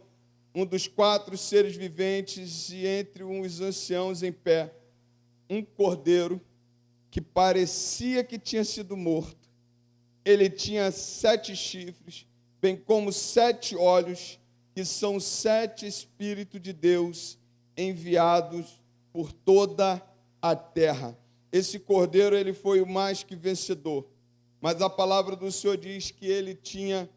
F: um dos 4 seres viventes e entre os anciãos em pé, um cordeiro que parecia que tinha sido morto. Ele tinha 7 chifres, bem como 7 olhos, que são 7 Espíritos de Deus enviados por toda a terra. Esse cordeiro, ele foi o mais que vencedor. Mas a palavra do Senhor diz que ele tinha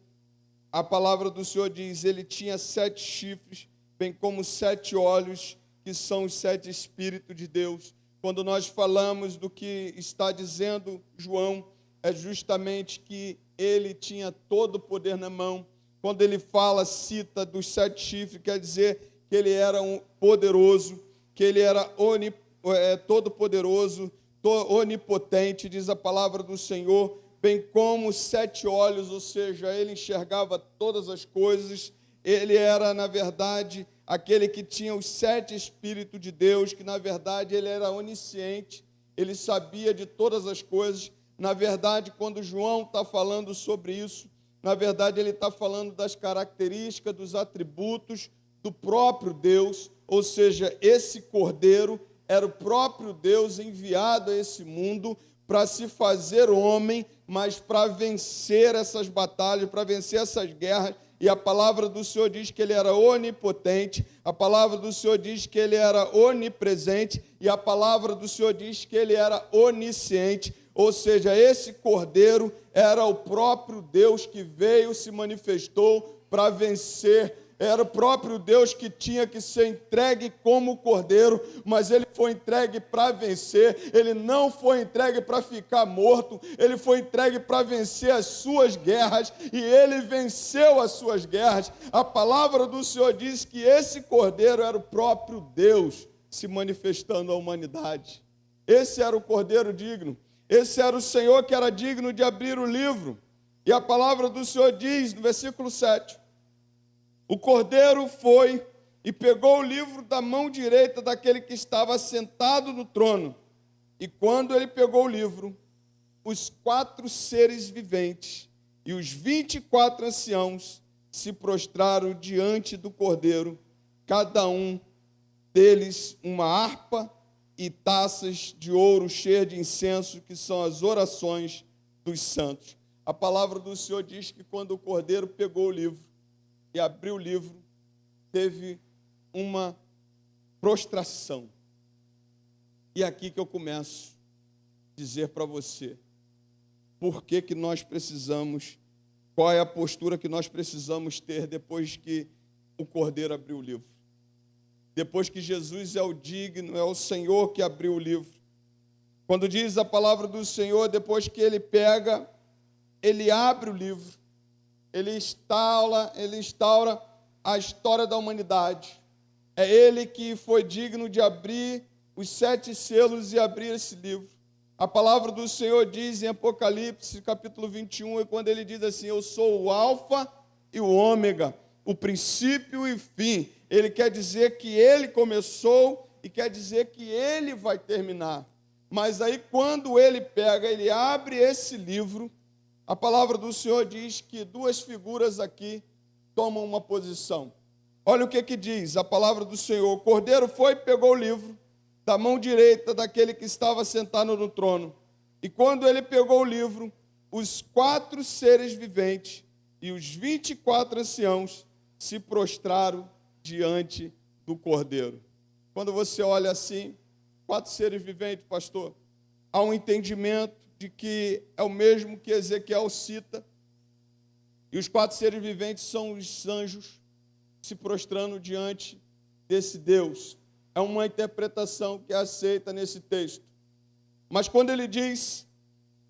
F: 7 chifres, bem como 7 olhos, que são os 7 Espíritos de Deus. Quando nós falamos do que está dizendo João, é justamente que ele tinha todo o poder na mão. Quando ele fala, cita dos 7 chifres, quer dizer que ele era um poderoso, que ele era todo-poderoso, onipotente, diz a palavra do Senhor, bem como 7 olhos, ou seja, ele enxergava todas as coisas. Ele era, na verdade, aquele que tinha os 7 Espíritos de Deus, que, na verdade, ele era onisciente, ele sabia de todas as coisas. Na verdade, quando João está falando sobre isso, na verdade, ele está falando das características, dos atributos do próprio Deus, ou seja, esse cordeiro era o próprio Deus enviado a esse mundo para se fazer homem, mas para vencer essas batalhas, para vencer essas guerras. E a palavra do Senhor diz que ele era onipotente, a palavra do Senhor diz que ele era onipresente, e a palavra do Senhor diz que ele era onisciente. Ou seja, esse cordeiro era o próprio Deus que veio, se manifestou para vencer. Era o próprio Deus que tinha que ser entregue como cordeiro, mas ele foi entregue para vencer. Ele não foi entregue para ficar morto, ele foi entregue para vencer as suas guerras, e ele venceu as suas guerras. A palavra do Senhor diz que esse cordeiro era o próprio Deus se manifestando à humanidade. Esse era o cordeiro digno. Esse era o Senhor que era digno de abrir o livro. E a palavra do Senhor diz, no versículo 7, o cordeiro foi e pegou o livro da mão direita daquele que estava sentado no trono. E quando ele pegou o livro, os 4 seres viventes e os 24 anciãos se prostraram diante do cordeiro, cada um deles uma harpa e taças de ouro cheias de incenso, que são as orações dos santos. A palavra do Senhor diz que quando o cordeiro pegou o livro e abriu o livro, teve uma prostração. E é aqui que eu começo a dizer para você por que nós precisamos, qual é a postura que nós precisamos ter depois que o cordeiro abriu o livro. Depois que Jesus é o digno, é o Senhor que abriu o livro. Quando diz a palavra do Senhor, depois que ele pega, ele abre o livro, ele instaura a história da humanidade. É ele que foi digno de abrir os 7 selos e abrir esse livro. A palavra do Senhor diz em Apocalipse, capítulo 21, quando ele diz assim: eu sou o alfa e o ômega, o princípio e o fim. Ele quer dizer que ele começou e quer dizer que ele vai terminar. Mas aí quando ele pega, ele abre esse livro, a palavra do Senhor diz que duas figuras aqui tomam uma posição. Olha o que diz a palavra do Senhor. O cordeiro foi e pegou o livro da mão direita daquele que estava sentado no trono. E quando ele pegou o livro, os 4 seres viventes e os 24 anciãos se prostraram diante do cordeiro. Quando você olha assim, 4 seres viventes, pastor, há um entendimento de que é o mesmo que Ezequiel cita. E os 4 seres viventes são os anjos se prostrando diante desse Deus. É uma interpretação que é aceita nesse texto. Mas quando ele diz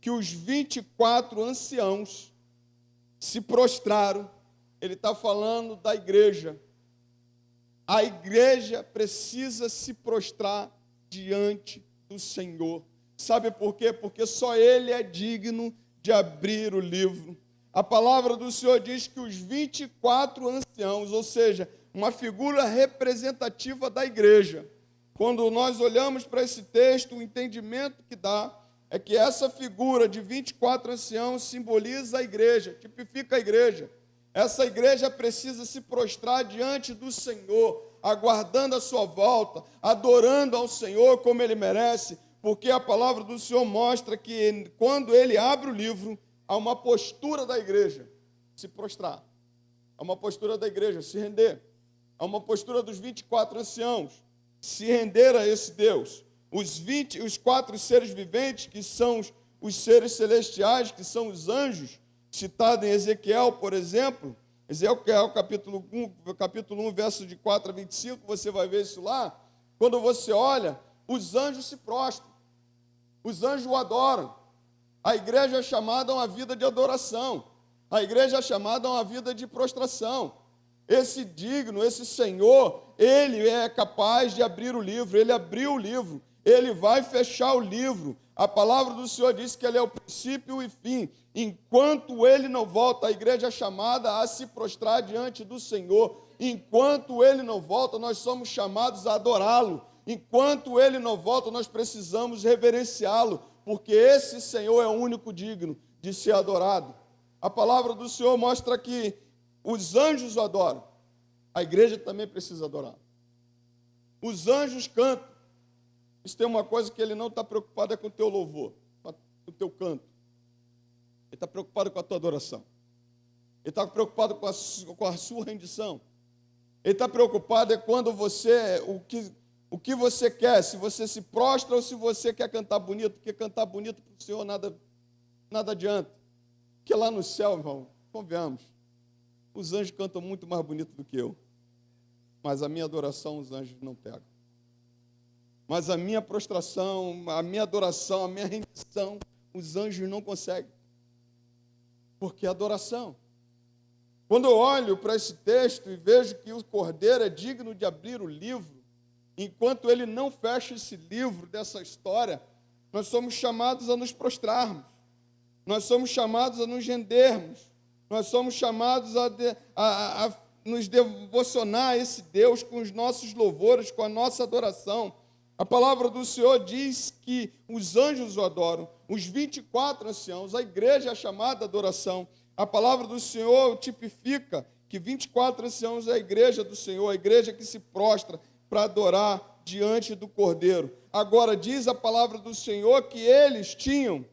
F: que os 24 anciãos se prostraram, ele está falando da igreja. A igreja precisa se prostrar diante do Senhor. Sabe por quê? Porque só Ele é digno de abrir o livro. A palavra do Senhor diz que os 24 anciãos, ou seja, uma figura representativa da igreja. Quando nós olhamos para esse texto, o entendimento que dá é que essa figura de 24 anciãos simboliza a igreja, tipifica a igreja. Essa igreja precisa se prostrar diante do Senhor, aguardando a sua volta, adorando ao Senhor como Ele merece, porque a palavra do Senhor mostra que quando Ele abre o livro, há uma postura da igreja se prostrar, há uma postura da igreja se render, há uma postura dos 24 anciãos se render a esse Deus. Os 4 seres viventes, que são os seres celestiais, que são os anjos, citado em Ezequiel, por exemplo, Ezequiel capítulo 1, verso de 4 a 25, você vai ver isso lá. Quando você olha, os anjos se prostram, os anjos o adoram. A igreja é chamada a uma vida de adoração, a igreja é chamada a uma vida de prostração. Esse digno, esse Senhor, Ele é capaz de abrir o livro, Ele abriu o livro, Ele vai fechar o livro. A palavra do Senhor diz que Ele é o princípio e fim. Enquanto Ele não volta, a igreja é chamada a se prostrar diante do Senhor. Enquanto Ele não volta, nós somos chamados a adorá-lo. Enquanto Ele não volta, nós precisamos reverenciá-lo, porque esse Senhor é o único digno de ser adorado. A palavra do Senhor mostra que os anjos o adoram. A igreja também precisa adorar. Os anjos cantam. Isso tem uma coisa que Ele não está preocupado é com o teu louvor, com o teu canto. Ele está preocupado com a tua adoração. Ele está preocupado com a sua rendição. Ele está preocupado é quando você, o que você quer, se você se prostra ou se você quer cantar bonito, porque cantar bonito para o Senhor nada adianta. Porque lá no céu, irmão, convenhamos, os anjos cantam muito mais bonito do que eu. Mas a minha adoração os anjos não pegam. Mas a minha prostração, a minha adoração, a minha rendição, os anjos não conseguem. Porque é adoração. Quando eu olho para esse texto e vejo que o cordeiro é digno de abrir o livro, enquanto ele não fecha esse livro dessa história, nós somos chamados a nos prostrarmos. Nós somos chamados a nos rendermos. Nós somos chamados a nos devocionar a esse Deus com os nossos louvores, com a nossa adoração. A palavra do Senhor diz que os anjos o adoram, os 24 anciãos, a igreja é chamada adoração. A palavra do Senhor tipifica que 24 anciãos é a igreja do Senhor, a igreja que se prostra para adorar diante do Cordeiro. Agora, diz a palavra do Senhor que eles tinham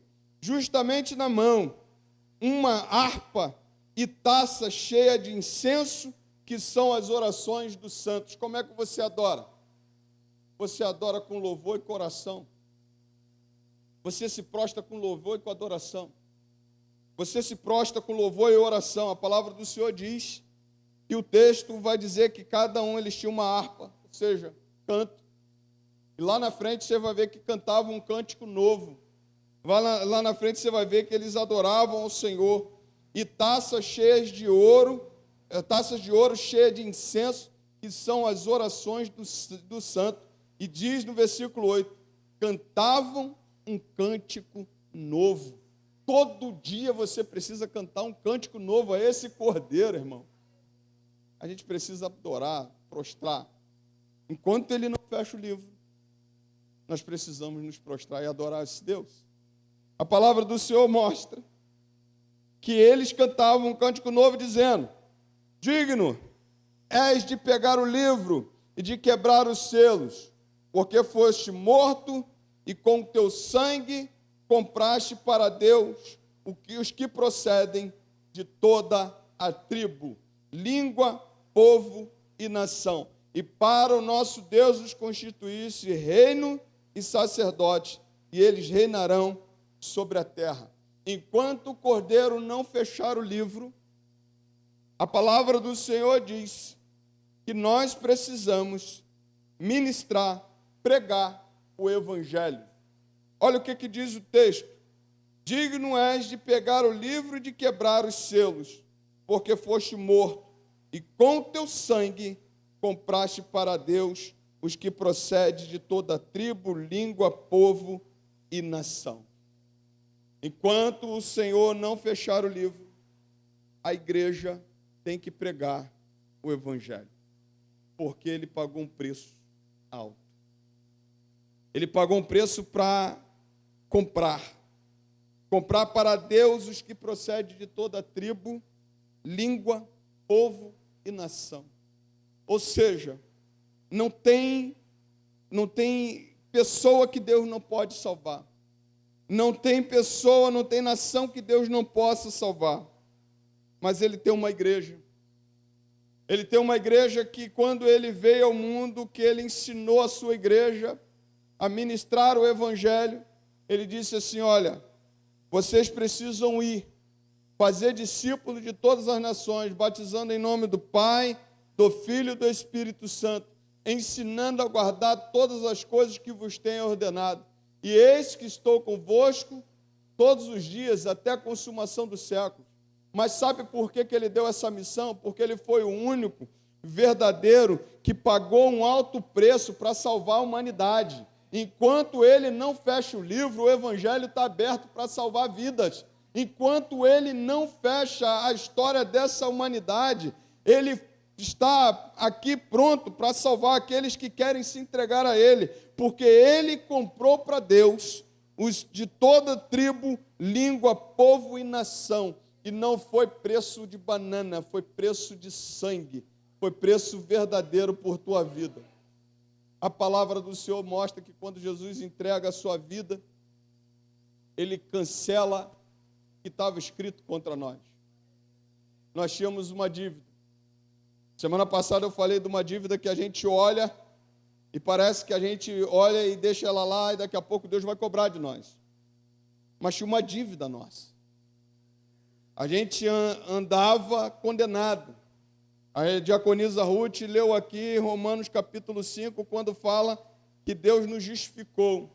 F: justamente na mão uma harpa e taça cheia de incenso, que são as orações dos santos. Como é que você adora? Você adora com louvor e coração. Você se prostra com louvor e com adoração. Você se prostra com louvor e oração. A palavra do Senhor diz, e o texto vai dizer que cada um eles tinham uma harpa, ou seja, canto. E lá na frente você vai ver que cantavam um cântico novo. Lá na frente você vai ver que eles adoravam ao Senhor. E taças cheias de ouro cheias de incenso, que são as orações do santo. E diz no versículo 8, cantavam um cântico novo. Todo dia você precisa cantar um cântico novo a esse Cordeiro, irmão. A gente precisa adorar, prostrar, enquanto ele não fecha o livro. nós precisamos nos prostrar e adorar esse Deus. A palavra do Senhor mostra que eles cantavam um cântico novo dizendo: digno és de pegar o livro e de quebrar os selos, porque foste morto e com teu sangue compraste para Deus os que procedem de toda a tribo, língua, povo e nação. E para o nosso Deus os constituísse reino e sacerdote, e eles reinarão sobre a terra. Enquanto o cordeiro não fechar o livro, a palavra do Senhor diz que nós precisamos ministrar, pregar o evangelho. Olha o que diz o texto: digno és de pegar o livro e de quebrar os selos, porque foste morto, e com teu sangue compraste para Deus os que procedem de toda tribo, língua, povo e nação. Enquanto o Senhor não fechar o livro, a igreja tem que pregar o evangelho, porque ele pagou um preço alto. Ele pagou um preço para comprar para Deus os que procedem de toda tribo, língua, povo e nação. Ou seja, não tem pessoa que Deus não pode salvar. Não tem pessoa, não tem nação que Deus não possa salvar. Mas ele tem uma igreja. Ele tem uma igreja que, quando ele veio ao mundo, que ele ensinou a sua igreja a ministrar o evangelho, ele disse assim: olha, vocês precisam ir, fazer discípulos de todas as nações, batizando em nome do Pai, do Filho e do Espírito Santo, ensinando a guardar todas as coisas que vos tenho ordenado. E eis que estou convosco todos os dias, até a consumação dos séculos. Mas sabe por que ele deu essa missão? Porque ele foi o único verdadeiro que pagou um alto preço para salvar a humanidade. Enquanto ele não fecha o livro, o evangelho está aberto para salvar vidas. Enquanto ele não fecha a história dessa humanidade, ele está aqui pronto para salvar aqueles que querem se entregar a ele, porque ele comprou para Deus os de toda tribo, língua, povo e nação. E não foi preço de banana, foi preço de sangue, foi preço verdadeiro por tua vida. A palavra do Senhor mostra que quando Jesus entrega a sua vida, ele cancela o que estava escrito contra nós. Nós tínhamos uma dívida. Semana passada eu falei de uma dívida que a gente olha e parece que a gente olha e deixa ela lá e daqui a pouco Deus vai cobrar de nós. Mas tinha uma dívida nossa. A gente andava condenado. A diaconisa Ruth leu aqui Romanos capítulo 5, quando fala que Deus nos justificou.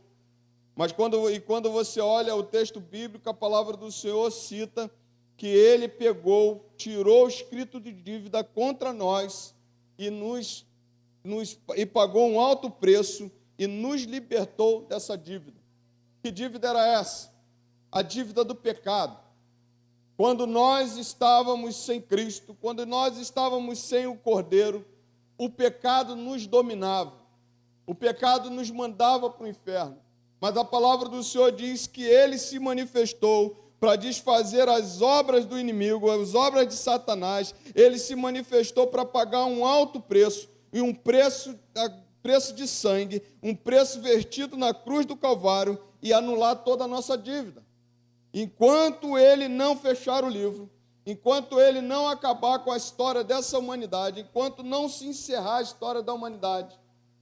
F: Mas quando você olha o texto bíblico, a palavra do Senhor cita que ele pegou, tirou o escrito de dívida contra nós e pagou um alto preço e nos libertou dessa dívida. Que dívida era essa? A dívida do pecado. Quando nós estávamos sem Cristo, quando nós estávamos sem o Cordeiro, o pecado nos dominava, o pecado nos mandava para o inferno. Mas a palavra do Senhor diz que ele se manifestou para desfazer as obras do inimigo, as obras de Satanás. Ele se manifestou para pagar um alto preço, e um preço de sangue, um preço vertido na cruz do Calvário, e anular toda a nossa dívida. Enquanto ele não fechar o livro, enquanto ele não acabar com a história dessa humanidade, enquanto não se encerrar a história da humanidade,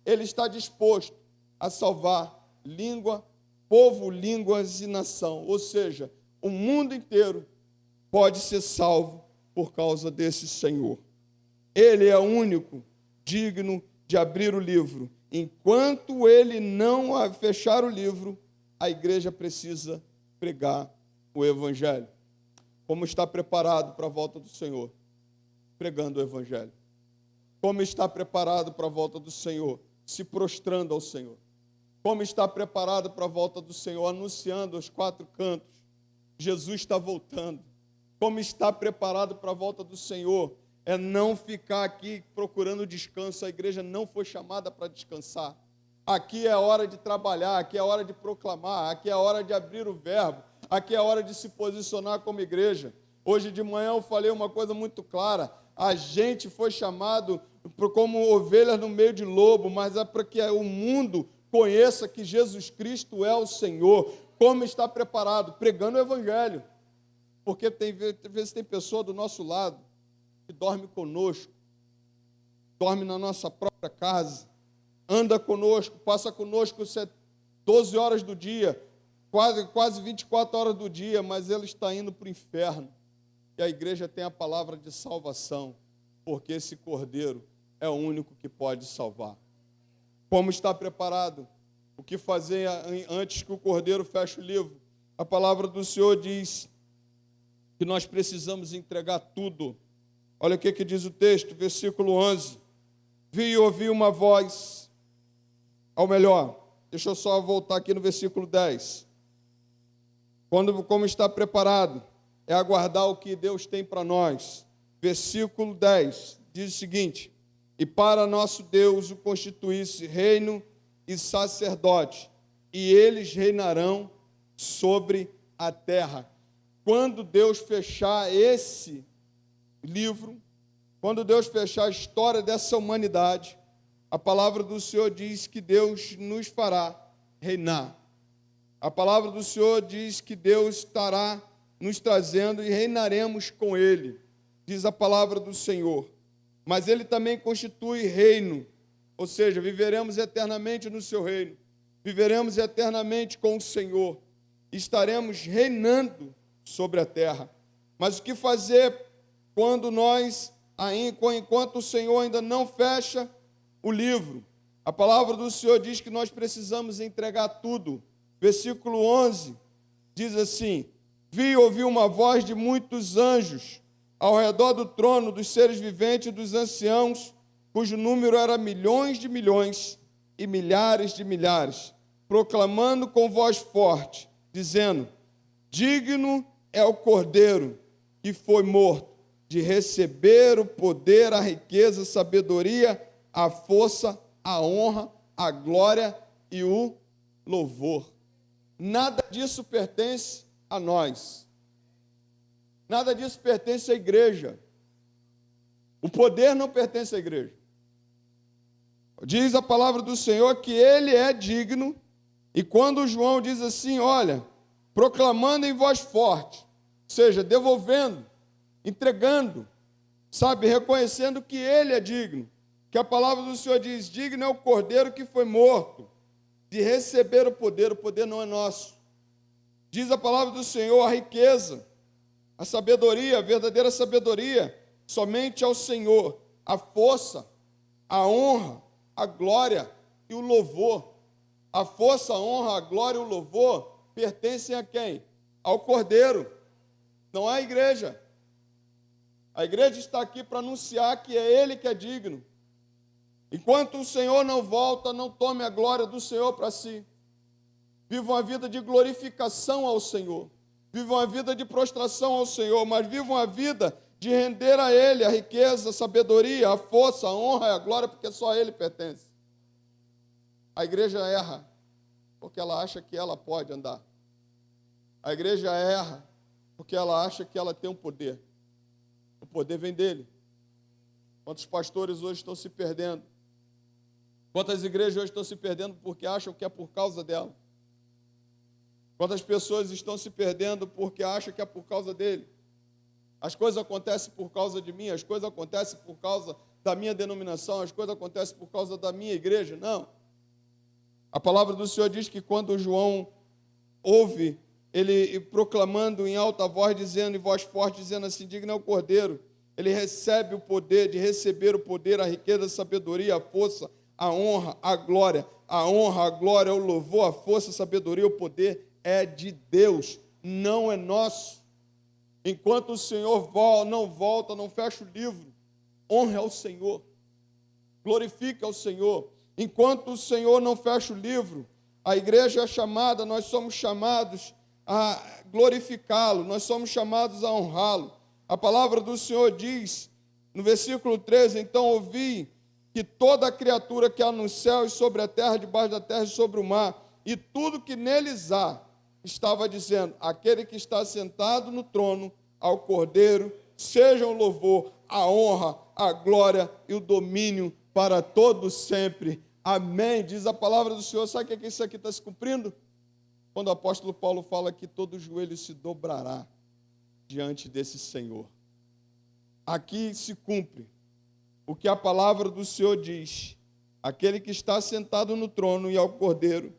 F: ele está disposto a salvar língua, povo, línguas e nação. Ou seja, o mundo inteiro pode ser salvo por causa desse Senhor. Ele é o único digno de abrir o livro. Enquanto ele não fechar o livro, a igreja precisa pregar o evangelho. Como está preparado para a volta do Senhor? Pregando o evangelho. Como está preparado para a volta do Senhor? Se prostrando ao Senhor. Como está preparado para a volta do Senhor? Anunciando aos quatro cantos: Jesus está voltando. Como está preparado para a volta do Senhor? É não ficar aqui procurando descanso. A igreja não foi chamada para descansar. Aqui é hora de trabalhar, aqui é hora de proclamar, aqui é hora de abrir o verbo, aqui é hora de se posicionar como igreja. Hoje de manhã eu falei uma coisa muito clara: a gente foi chamado como ovelhas no meio de lobo, mas é para que o mundo conheça que Jesus Cristo é o Senhor. Como está preparado? Pregando o Evangelho. Porque às vezes tem pessoa do nosso lado que dorme conosco, dorme na nossa própria casa, anda conosco, passa conosco 12 horas do dia, quase 24 horas do dia, mas ele está indo para o inferno. E a igreja tem a palavra de salvação, porque esse cordeiro é o único que pode salvar. Como está preparado? O que fazer antes que o cordeiro feche o livro? A palavra do Senhor diz que nós precisamos entregar tudo. Olha o que diz o texto, versículo 11. Vi e ouvi uma voz, ou melhor, deixa eu só voltar aqui no versículo 10. Como está preparado? É aguardar o que Deus tem para nós. Versículo 10 diz o seguinte: e para nosso Deus o constituísse reino e sacerdote, e eles reinarão sobre a terra. Quando Deus fechar esse livro, quando Deus fechar a história dessa humanidade, a palavra do Senhor diz que Deus nos fará reinar. A palavra do Senhor diz que Deus estará nos trazendo e reinaremos com Ele, diz a palavra do Senhor. Mas Ele também constitui reino, ou seja, viveremos eternamente no seu reino, viveremos eternamente com o Senhor, estaremos reinando sobre a terra. Mas o que fazer quando enquanto o Senhor ainda não fecha o livro? A palavra do Senhor diz que nós precisamos entregar tudo. Versículo 11 diz assim: vi e ouvi uma voz de muitos anjos ao redor do trono, dos seres viventes e dos anciãos, cujo número era milhões de milhões e milhares de milhares, proclamando com voz forte, dizendo: digno é o Cordeiro que foi morto de receber o poder, a riqueza, a sabedoria, a força, a honra, a glória e o louvor. Nada disso pertence a nós. Nada disso pertence à igreja. O poder não pertence à igreja. Diz a palavra do Senhor que Ele é digno, e quando João diz assim, olha, proclamando em voz forte, ou seja, devolvendo, entregando, sabe, reconhecendo que Ele é digno, que a palavra do Senhor diz, digno é o Cordeiro que foi morto, de receber o poder não é nosso. Diz a palavra do Senhor, a riqueza, a sabedoria, a verdadeira sabedoria, somente ao Senhor, a força, a honra, a glória e o louvor. A força, a honra, a glória e o louvor pertencem a quem? Ao Cordeiro, não à igreja. A igreja está aqui para anunciar que é Ele que é digno. Enquanto o Senhor não volta, não tome a glória do Senhor para si. Viva uma vida de glorificação ao Senhor. Viva uma vida de prostração ao Senhor, mas viva uma vida de render a Ele a riqueza, a sabedoria, a força, a honra e a glória, porque só a Ele pertence. A igreja erra porque ela acha que ela pode andar. A igreja erra porque ela acha que ela tem um poder. O poder vem dele. Quantos pastores hoje estão se perdendo? Quantas igrejas hoje estão se perdendo porque acham que é por causa dela? Quantas pessoas estão se perdendo porque acham que é por causa dele? As coisas acontecem por causa de mim, as coisas acontecem por causa da minha denominação, as coisas acontecem por causa da minha igreja. Não. A palavra do Senhor diz que quando João ouve ele proclamando em alta voz, dizendo em voz forte, dizendo assim, digno é o Cordeiro, ele recebe o poder, de receber o poder, a riqueza, a sabedoria, a força, a honra, a glória, o louvor, a força, a sabedoria, o poder é de Deus, não é nosso. Enquanto o Senhor não volta, não fecha o livro, honre ao Senhor, glorifique ao Senhor. Enquanto o Senhor não fecha o livro, a igreja é chamada, nós somos chamados a glorificá-lo, nós somos chamados a honrá-lo. A palavra do Senhor diz, no versículo 13, então ouvi que toda criatura que há nos céus, sobre a terra, debaixo da terra e sobre o mar, e tudo que neles há, estava dizendo: aquele que está sentado no trono, ao Cordeiro, seja o louvor, a honra, a glória e o domínio para todos sempre. Amém. Diz a palavra do Senhor. Sabe o que isso aqui está se cumprindo? Quando o apóstolo Paulo fala que todo joelho se dobrará diante desse Senhor. Aqui se cumpre o que a palavra do Senhor diz: aquele que está sentado no trono e ao Cordeiro,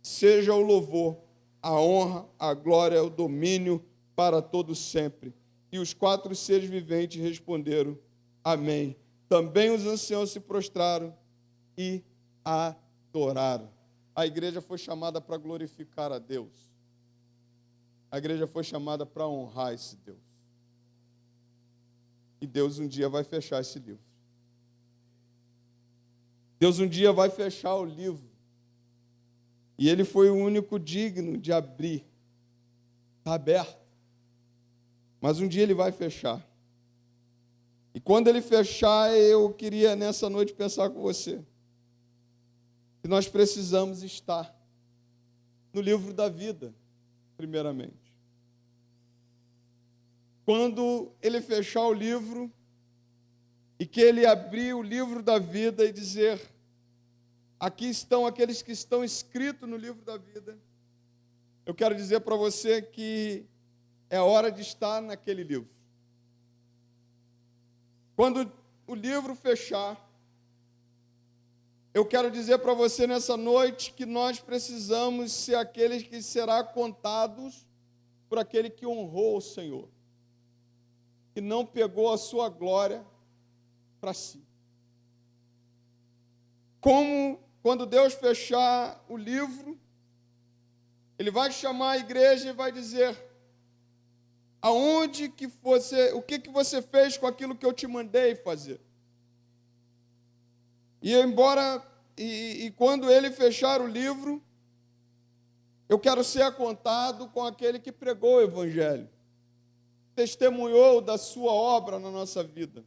F: seja o louvor, a honra, a glória, o domínio para todos sempre. E os 4 seres viventes responderam: amém. Também os anciãos se prostraram e adoraram. A igreja foi chamada para glorificar a Deus. A igreja foi chamada para honrar esse Deus. E Deus um dia vai fechar esse livro. Deus um dia vai fechar o livro. E Ele foi o único digno de abrir. Está aberto. Mas um dia Ele vai fechar. E quando Ele fechar, eu queria nessa noite pensar com você que nós precisamos estar no livro da vida, primeiramente. Quando Ele fechar o livro e que Ele abrir o livro da vida e dizer: aqui estão aqueles que estão escritos no livro da vida, eu quero dizer para você que é hora de estar naquele livro. Quando o livro fechar, eu quero dizer para você nessa noite que nós precisamos ser aqueles que será contados por aquele que honrou o Senhor, que não pegou a sua glória para si. Como quando Deus fechar o livro, Ele vai chamar a igreja e vai dizer: aonde que você, o que você fez com aquilo que eu te mandei fazer? E quando Ele fechar o livro, eu quero ser contado com aquele que pregou o Evangelho, testemunhou da sua obra na nossa vida.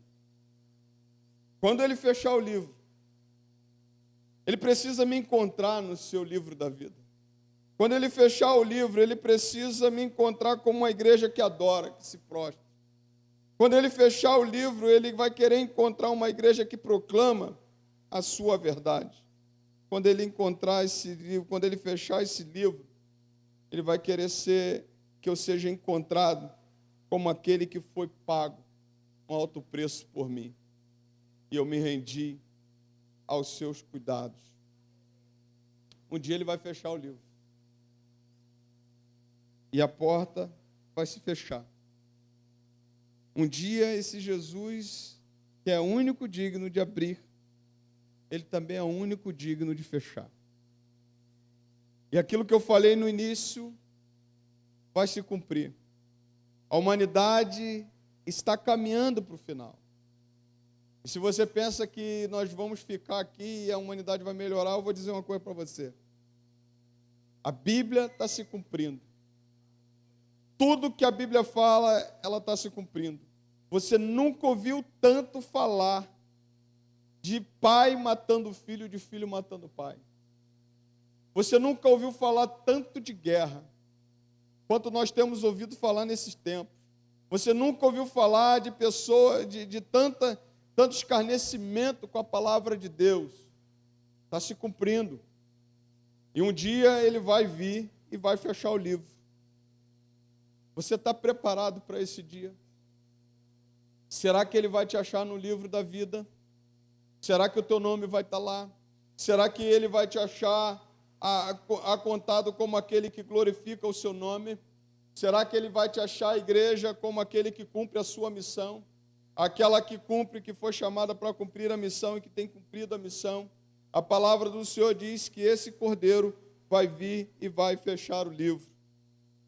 F: Quando Ele fechar o livro, Ele precisa me encontrar no seu livro da vida. Quando Ele fechar o livro, Ele precisa me encontrar como uma igreja que adora, que se prostra. Quando Ele fechar o livro, Ele vai querer encontrar uma igreja que proclama a sua verdade. Quando Ele encontrar esse livro, quando Ele fechar esse livro, Ele vai querer que eu seja encontrado como aquele que foi pago um alto preço por mim. E eu me rendi aos seus cuidados. Um dia Ele vai fechar o livro. E a porta vai se fechar. Um dia esse Jesus, que é o único digno de abrir, Ele também é o único digno de fechar. E aquilo que eu falei no início vai se cumprir. A humanidade está caminhando para o final. E se você pensa que nós vamos ficar aqui e a humanidade vai melhorar, eu vou dizer uma coisa para você. A Bíblia está se cumprindo. Tudo que a Bíblia fala, ela está se cumprindo. Você nunca ouviu tanto falar de pai matando filho, de filho matando pai. Você nunca ouviu falar tanto de guerra, quanto nós temos ouvido falar nesses tempos. Você nunca ouviu falar de pessoas, de tanto escarnecimento com a palavra de Deus. Está se cumprindo. E um dia Ele vai vir e vai fechar o livro. Você está preparado para esse dia? Será que Ele vai te achar no livro da vida? Será que o teu nome vai estar lá? Será que Ele vai te achar contado como aquele que glorifica o seu nome? Será que Ele vai te achar a igreja como aquele que cumpre a sua missão? Aquela que cumpre, que foi chamada para cumprir a missão e que tem cumprido a missão? A palavra do Senhor diz que esse Cordeiro vai vir e vai fechar o livro.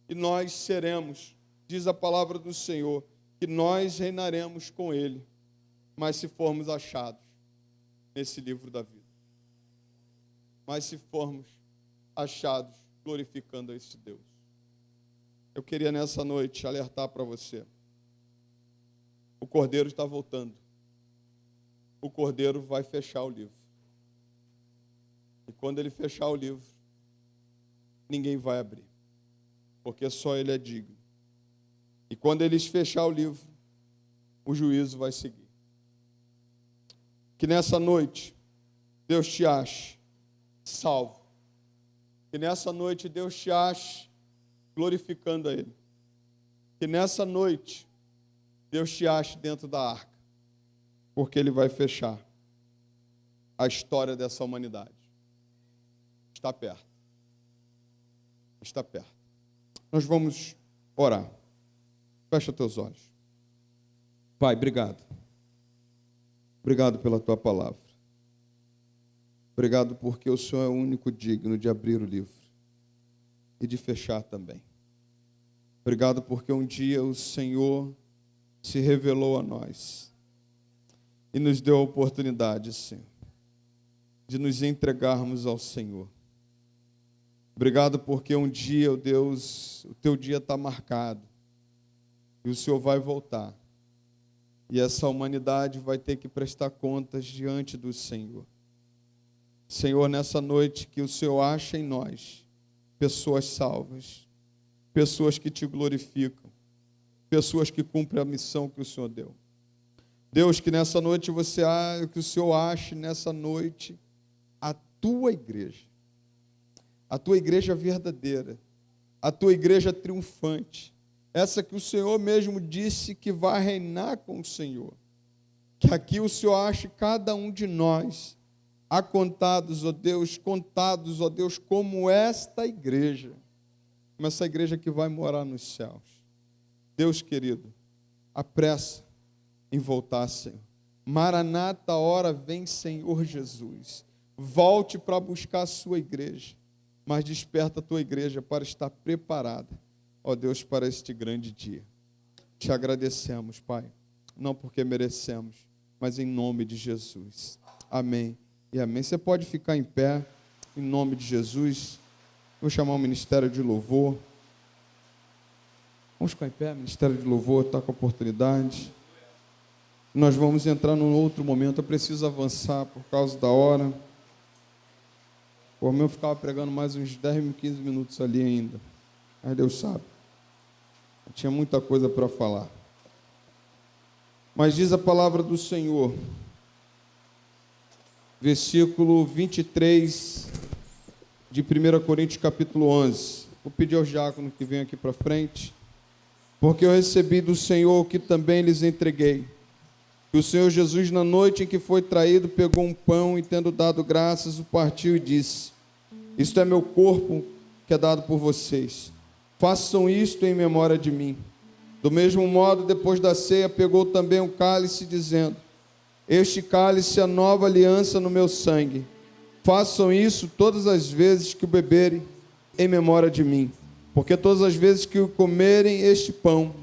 F: E nós seremos, diz a palavra do Senhor, que nós reinaremos com Ele, mas se formos achados nesse livro da vida. Mas se formos achados glorificando a esse Deus. Eu queria nessa noite alertar para você. O Cordeiro está voltando. o Cordeiro vai fechar o livro. E quando ele fechar o livro, ninguém vai abrir, porque só ele é digno. E quando eles fechar o livro, o juízo vai seguir. Que nessa noite Deus te ache salvo. Que nessa noite Deus te ache glorificando a Ele. Que nessa noite Deus te ache dentro da arca, porque Ele vai fechar a história dessa humanidade. Está perto. Está perto. Nós vamos orar. Fecha teus olhos. Pai, obrigado. Obrigado pela tua palavra. Obrigado porque o Senhor é o único digno de abrir o livro e de fechar também. Obrigado porque um dia o Senhor se revelou a nós e nos deu a oportunidade, Senhor, de nos entregarmos ao Senhor. Obrigado porque um dia, oh Deus, o teu dia está marcado e o Senhor vai voltar. E essa humanidade vai ter que prestar contas diante do Senhor. Senhor, nessa noite que o Senhor acha em nós pessoas salvas, pessoas que te glorificam, pessoas que cumprem a missão que o Senhor deu. Deus, que nessa noite que o Senhor ache nessa noite a tua igreja verdadeira, a tua igreja triunfante, essa que o Senhor mesmo disse que vai reinar com o Senhor. Que aqui o Senhor ache cada um de nós, contados, ó Deus, como esta igreja, como essa igreja que vai morar nos céus. Deus querido, apressa em voltar, Senhor. Maranata, a hora vem, Senhor Jesus. Volte para buscar a sua igreja, mas desperta a tua igreja para estar preparada, ó Deus, para este grande dia. Te agradecemos, Pai, não porque merecemos, mas em nome de Jesus. Amém e amém. Você pode ficar em pé, em nome de Jesus. Vou chamar o Ministério de Louvor. Vamos ficar em pé, Ministério de Louvor, está com a oportunidade. Nós vamos entrar num outro momento. Eu preciso avançar por causa da hora. Por mim, eu ficava pregando mais uns 10, 15 minutos ali ainda. Mas Deus sabe. Eu tinha muita coisa para falar. Mas diz a palavra do Senhor, versículo 23 de 1 Coríntios capítulo 11. Vou pedir ao diácono que venha aqui para frente. Porque eu recebi do Senhor o que também lhes entreguei. Que o Senhor Jesus, na noite em que foi traído, pegou um pão e, tendo dado graças, o partiu e disse: isto é meu corpo que é dado por vocês. Façam isto em memória de mim. Do mesmo modo, depois da ceia, pegou também o cálice, dizendo: este cálice é a nova aliança no meu sangue. Façam isso todas as vezes que o beberem, em memória de mim. Porque todas as vezes que comerem este pão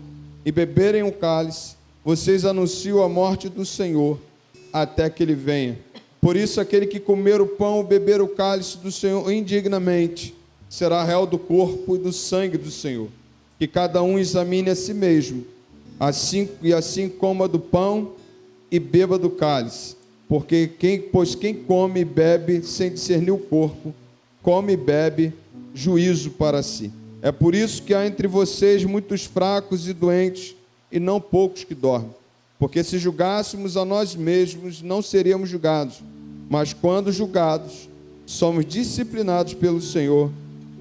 F: e beberem o cálice, vocês anunciam a morte do Senhor, até que Ele venha. Por isso, aquele que comer o pão ou beber o cálice do Senhor indignamente, será réu do corpo e do sangue do Senhor. Que cada um examine a si mesmo, assim coma do pão e beba do cálice. Pois quem come e bebe sem discernir o corpo, come e bebe juízo para si. É por isso que há entre vocês muitos fracos e doentes, e não poucos que dormem. Porque se julgássemos a nós mesmos, não seríamos julgados. Mas quando julgados, somos disciplinados pelo Senhor,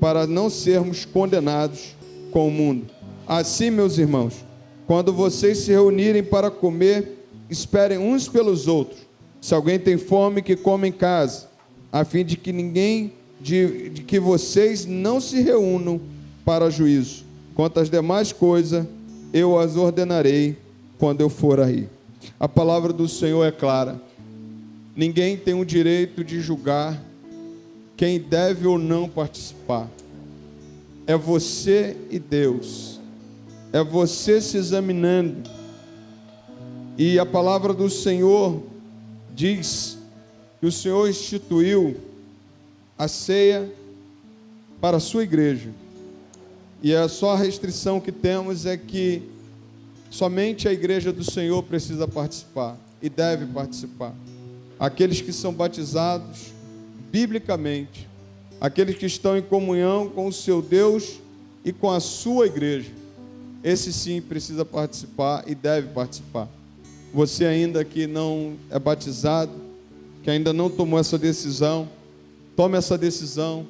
F: para não sermos condenados com o mundo. Assim, meus irmãos, quando vocês se reunirem para comer, esperem uns pelos outros. Se alguém tem fome, que coma em casa, a fim de que vocês não se reúnam para juízo. Quanto às demais coisas, eu as ordenarei quando eu for aí. A palavra do Senhor é clara. Ninguém tem o direito de julgar quem deve ou não participar. É você e Deus. É você se examinando. E a palavra do Senhor diz que o Senhor instituiu a ceia para a sua igreja. E só a restrição que temos é que somente a igreja do Senhor precisa participar. e deve participar. Aqueles que são batizados biblicamente, aqueles que estão em comunhão com o seu Deus e com a sua igreja, esse sim precisa participar e deve participar. Você ainda que não é batizado, que ainda não tomou essa decisão, tome essa decisão.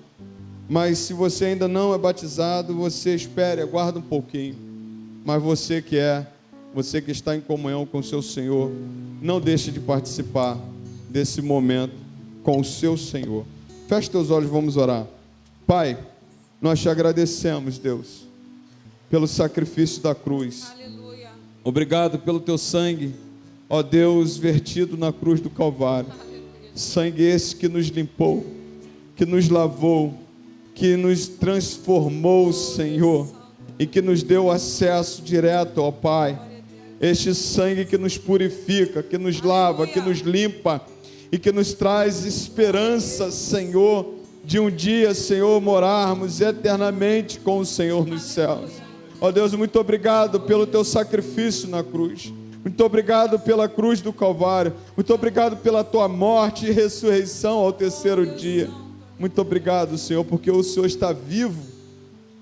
F: Mas se você ainda não é batizado, você espere, aguarda um pouquinho. Mas você que está em comunhão com o seu Senhor, não deixe de participar desse momento com o seu Senhor. Feche teus olhos, vamos orar. Pai, nós te agradecemos, Deus, pelo sacrifício da cruz.
C: Aleluia.
F: Obrigado pelo teu sangue, ó Deus, vertido na cruz do Calvário. Sangue esse que nos limpou, que nos lavou, que nos transformou, Senhor, e que nos deu acesso direto ao Pai. Este sangue que nos purifica, que nos lava, que nos limpa e que nos traz esperança, Senhor, de um dia, Senhor, morarmos eternamente com o Senhor nos céus. Ó Deus, muito obrigado pelo teu sacrifício na cruz. Muito obrigado pela cruz do Calvário. Muito obrigado pela tua morte e ressurreição ao terceiro dia. Muito obrigado, Senhor, porque o Senhor está vivo,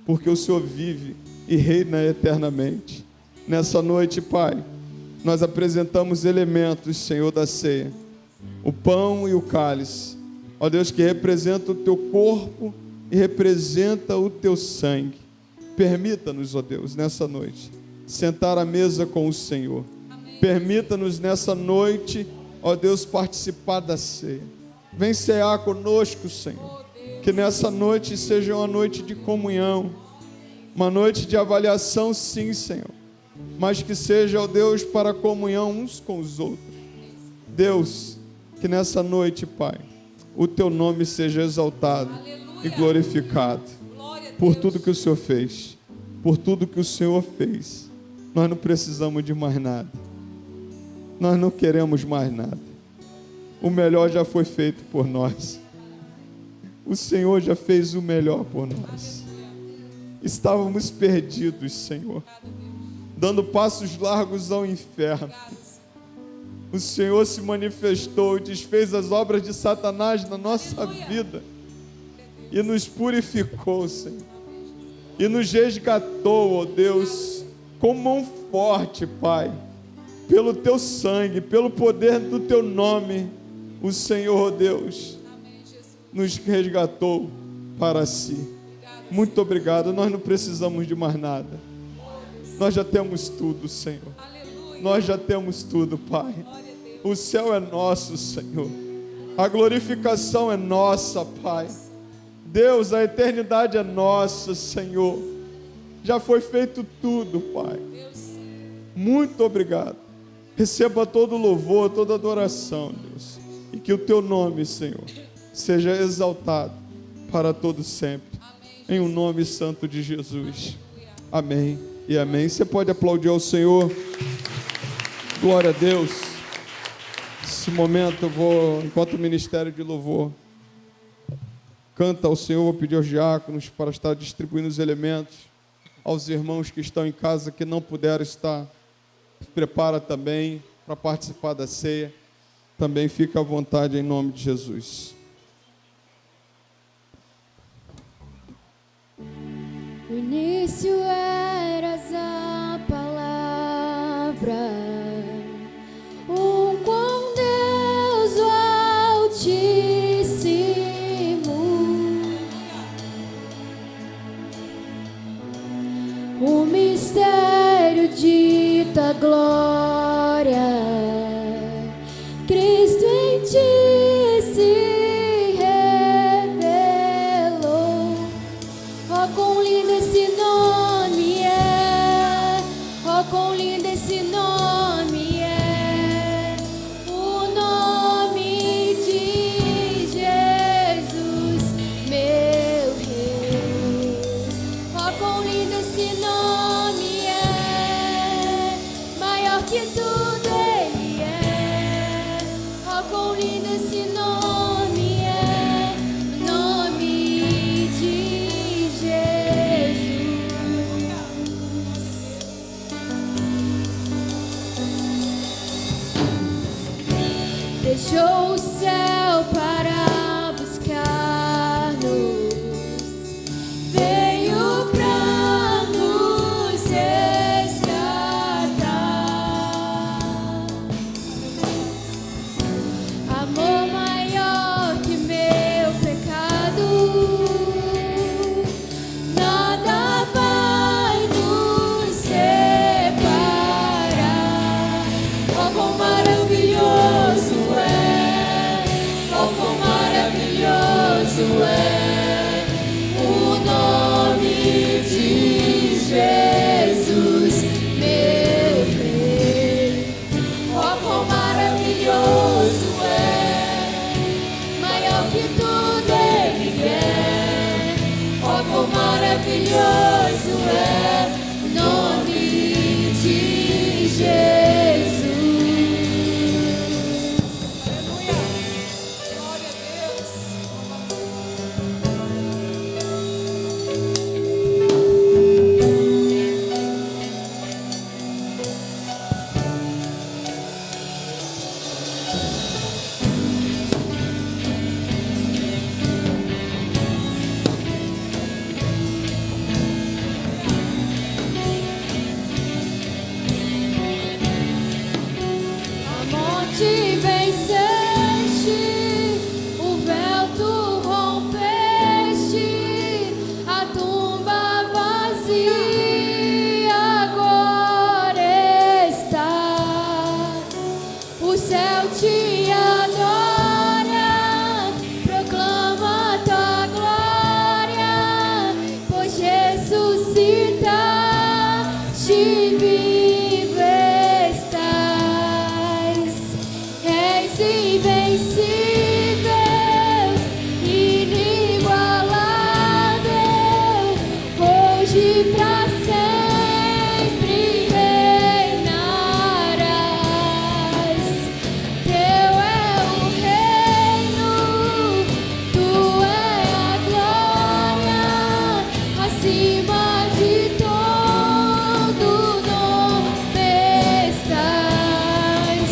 F: porque o Senhor vive e reina eternamente. Nessa noite, Pai, nós apresentamos elementos, Senhor, da ceia. O pão e o cálice. Ó Deus, que representa o teu corpo e representa o teu sangue. Permita-nos, ó Deus, nessa noite, sentar à mesa com o Senhor. Permita-nos nessa noite, ó Deus, participar da ceia. Vem cear conosco, Senhor. Que nessa noite seja uma noite de comunhão, uma noite de avaliação, sim, Senhor, mas que seja, ó Deus, para comunhão uns com os outros. Deus, que nessa noite, Pai, o teu nome seja exaltado e glorificado por tudo que o Senhor fez, por tudo que o Senhor fez. Nós não precisamos de mais nada, nós não queremos mais nada. O melhor já foi feito por nós. O Senhor já fez o melhor por nós. Estávamos perdidos, Senhor, dando passos largos ao inferno. O Senhor se manifestou e desfez as obras de Satanás na nossa vida e nos purificou, Senhor, e nos resgatou, ó Deus, com mão forte, Pai, pelo teu sangue, pelo poder do teu nome. O Senhor, ó Deus, nos resgatou para si. Muito obrigado. Nós não precisamos de mais nada. Nós já temos tudo, Senhor. Nós já temos tudo, Pai. O céu é nosso, Senhor. A glorificação é nossa, Pai. Deus, a eternidade é nossa, Senhor. Já foi feito tudo, Pai. Muito obrigado. Receba todo louvor, toda adoração, Deus. E que o teu nome, Senhor, seja exaltado para todo sempre. Em o nome santo de Jesus. Amém e amém. Você pode aplaudir ao Senhor. Glória a Deus. Nesse momento eu vou, enquanto o ministério de louvor canta ao Senhor, vou pedir aos diáconos para estar distribuindo os elementos. Aos irmãos que estão em casa que não puderam estar, prepara também para participar da ceia. Também fica à vontade em nome de Jesus.
B: No início eras a palavra, com Deus o Altíssimo, o mistério de tua glória, Cristo em ti se revelou. Oh, quão lindo esse nome é! Oh, quão lindo esse nome é! O nome de Jesus, meu Rei. Oh, quão lindo esse nome é! Maior que tudo Ele é. Oh, quão lindo deixou o céu para buscar-nos, veio pra nos resgatar. Amor maior que meu pecado, nada vai nos separar. Oh, quão maravilhoso é, oh, quão maravilhoso é o nome de Jesus, meu Rei. Oh, quão maravilhoso é, maior que tudo Ele é. Oh, quão maravilhoso é o nome de Jesus.
C: Aleluia. Glória a Deus.
B: A morte venceste, o véu tu rompeste, a tumba vazia agora está. O céu te adora, proclama tua glória, pois ressuscitaste, vivo estás. És invencível, inigualável, hoje pra sempre reinarás. Teu é o reino, tu é a glória, acima de todo nome estás.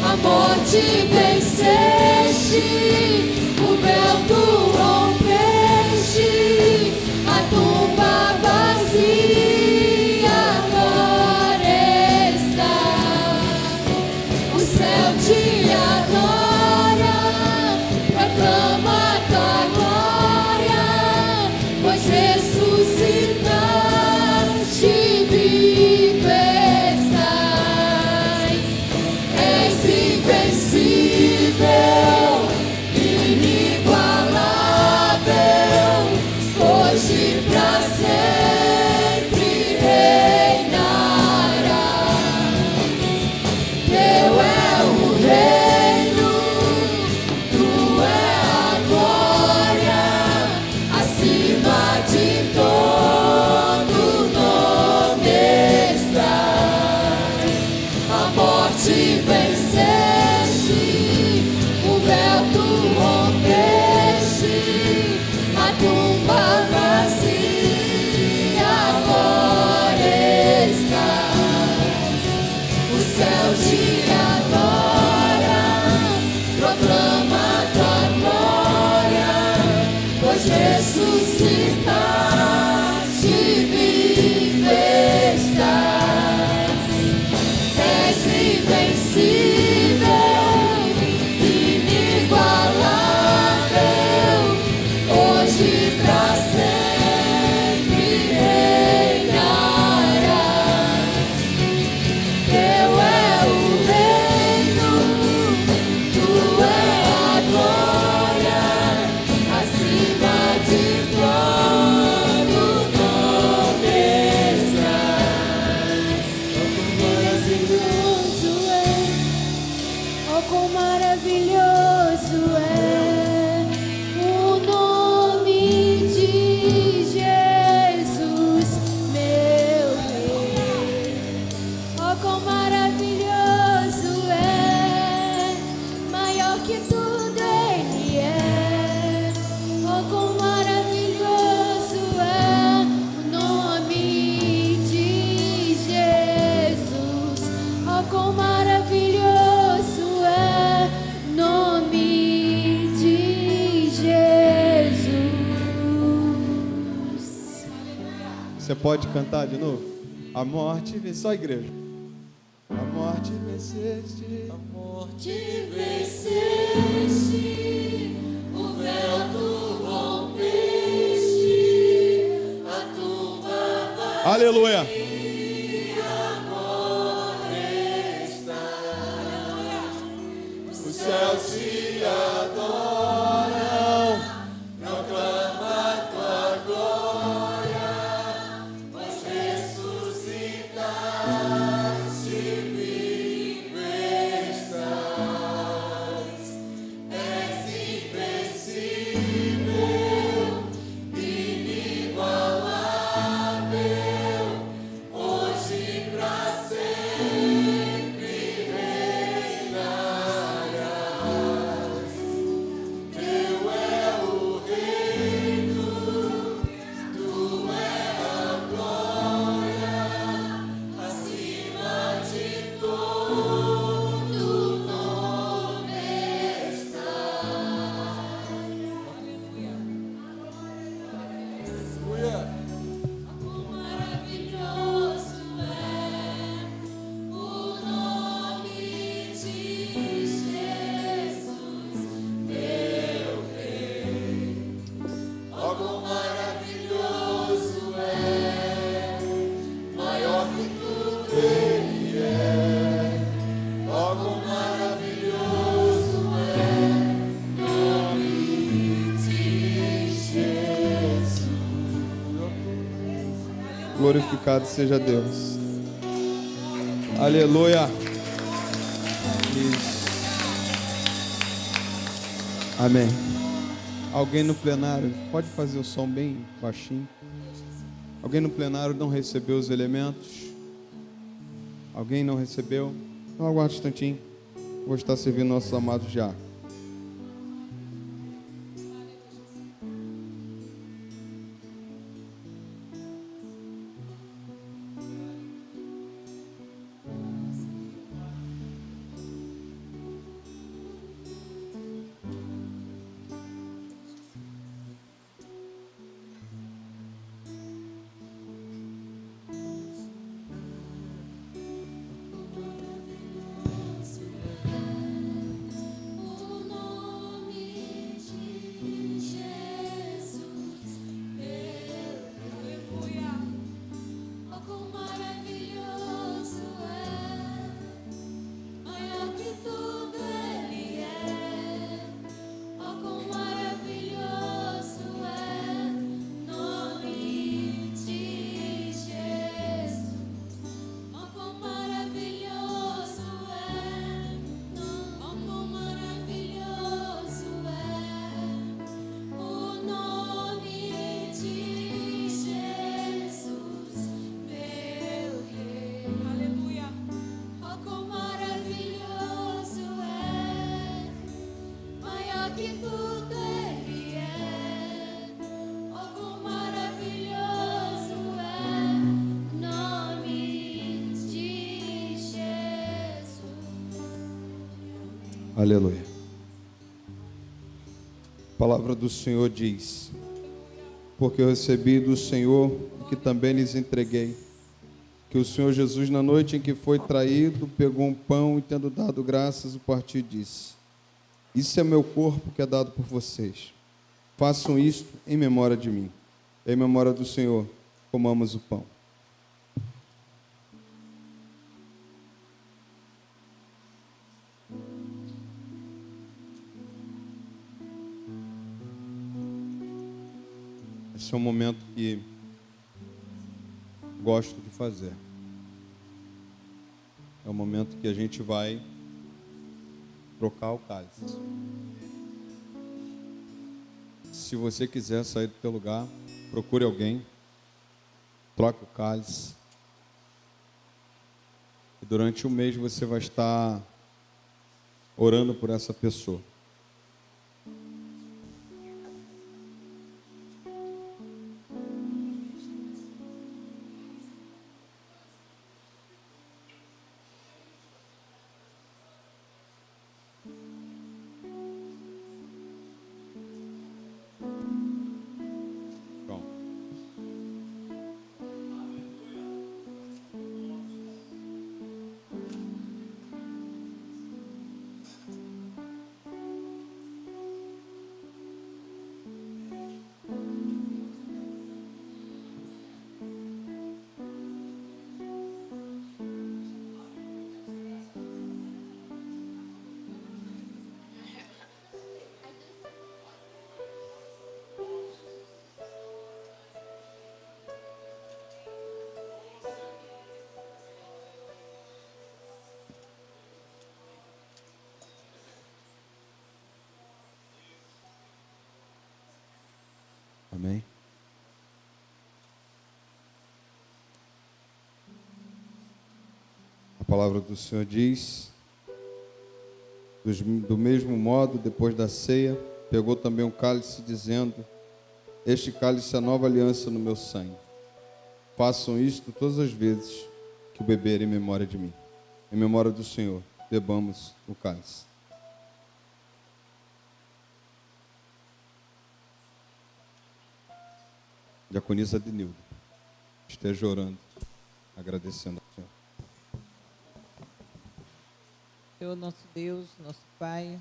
B: A morte venceste, o véu tu rompeste, a tumba vazia agora está. O céu te adora, proclama tua glória, pois ressuscitaste, vivo estás. És invencível, inigualável, hoje pra sempre reinarás. Teu é o reino, tu é a glória, acima de todo nome estás. A morte venceste, o véu tu rompeste, a tumba vazia agora estás. O céu te adora, proclama tua glória, pois ressuscitaste, vivo estás. És invencível, inigualável, hoje pra sempre reinarás. Teu é o reino, tu é a glória, acima de todo nome estás. Oh, quão maravilhoso é o nome de Jesus, meu Rei. Oh, quão maravilhoso é, maior que tudo Ele é. Oh, quão maravilhoso é o nome de Jesus. Oh, quão maravilhoso é o
F: Você pode cantar de novo? A morte venceste, só a igreja. A morte venceste,
D: A morte
C: Te venceste, o véu tu rompeste, a tumba vazia
F: aleluia.
C: agora está.
F: Os céus se adoram,
C: Proclama tua glória, pois ressuscitaste, vivo estás. És invencível, inigualável, hoje pra sempre reinarás. Teu é o reino, tu é a glória, acima de todo nome está.
D: aleluia.
C: Quão maravilhoso é o nome de Jesus, meu Rei. Ó, quão maravilhoso é, maior que tudo Ele é. Ó, quão maravilhoso é, nome de Jesus.
F: Glorificado seja Deus. Aleluia. Isso. Amém. Alguém no plenário, pode fazer o som bem baixinho? Alguém no plenário não recebeu os elementos? Alguém não recebeu? Então aguarde um instantinho. Vou estar servindo nossos amados já.
C: O nome de Jesus, aleluia. Oh, quão maravilhoso é, maior que tudo Ele é. Oh, quão maravilhoso é, nome de Jesus. Oh, quão maravilhoso é, oh, quão maravilhoso é o nome de Jesus, meu Rei. Aleluia. Oh, quão maravilhoso é, maior que tudo Ele é. Oh, quão maravilhoso é o nome de Jesus.
F: Aleluia. A palavra do Senhor diz: porque eu recebi do Senhor o que também lhes entreguei, que o Senhor Jesus, na noite em que foi traído, pegou um pão e, tendo dado graças, o partiu e disse: isso é meu corpo que é dado por vocês. Façam isto em memória de mim. Em memória do Senhor, comamos o pão. Esse é um momento que gosto de fazer. É o momento que a gente vai trocar o cálice. Se você quiser sair do teu lugar, procure alguém, troque o cálice. E durante um mês você vai estar orando por essa pessoa. Pronto. palavra do Senhor diz: do mesmo modo, depois da ceia, pegou também um cálice, dizendo: este cálice é a nova aliança no meu sangue. Façam isto todas as vezes que o beberem em memória de mim. Em memória do Senhor, bebamos o cálice. Diaconisa Denilda, esteja orando, agradecendo ao Senhor.
G: Senhor, nosso Deus, nosso Pai,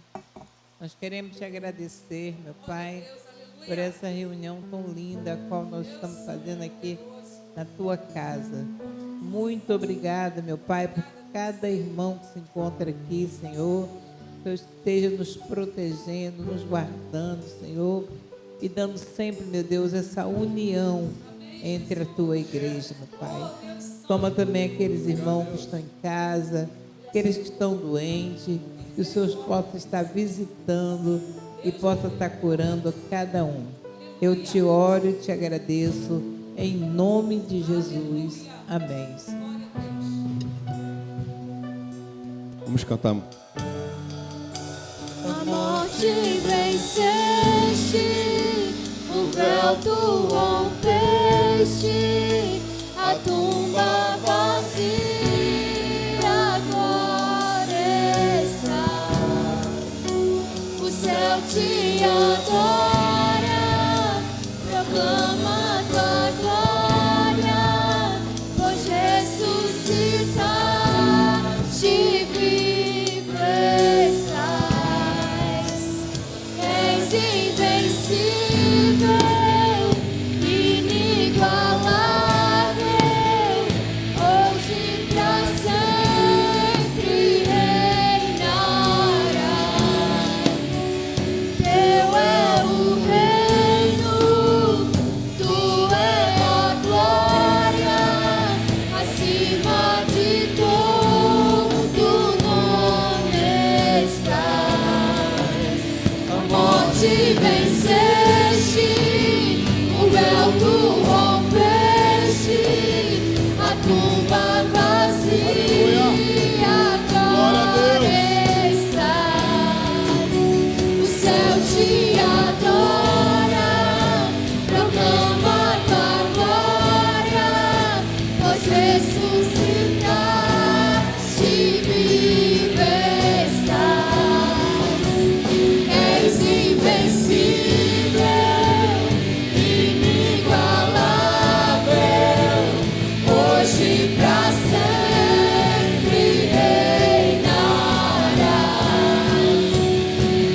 G: nós queremos te agradecer, meu Pai, por essa reunião tão linda, a qual nós estamos fazendo aqui na tua casa. Muito obrigada, meu Pai, por cada irmão que se encontra aqui, Senhor. Que Deus esteja nos protegendo, nos guardando, Senhor, e dando sempre, meu Deus, essa união entre a tua igreja, meu Pai. Toma também aqueles irmãos que estão em casa, aqueles que estão doentes, que os Senhor possa estar visitando e possa estar curando a cada um. Eu te oro e te agradeço, em nome de Jesus. Amém.
F: Vamos cantar.
C: A morte venceste, o véu tu rompeste, a tumba vazia agora está. O céu te adora, proclama tua glória, pois ressuscitaste, vivo estás. És invencível, inigualável, hoje pra sempre reinarás. Teu é o reino, tu é a glória, acima de todo nome estás. A morte venceste, o véu tu rompeste, a tumba vazia agora estás. O céu te adora, proclama tua glória, pois ressuscitaste, vivo estás. És invencível, inigualável, hoje pra sempre reinarás.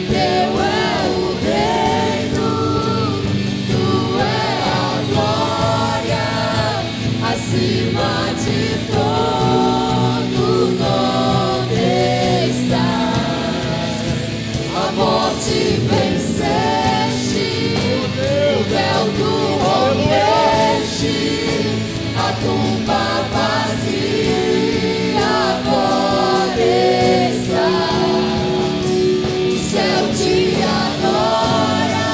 C: Teu é o reino, tu é a glória, acima de todo nome estás. A morte venceste, o véu tu rompeste, a tumba vazia agora estás. O céu te adora,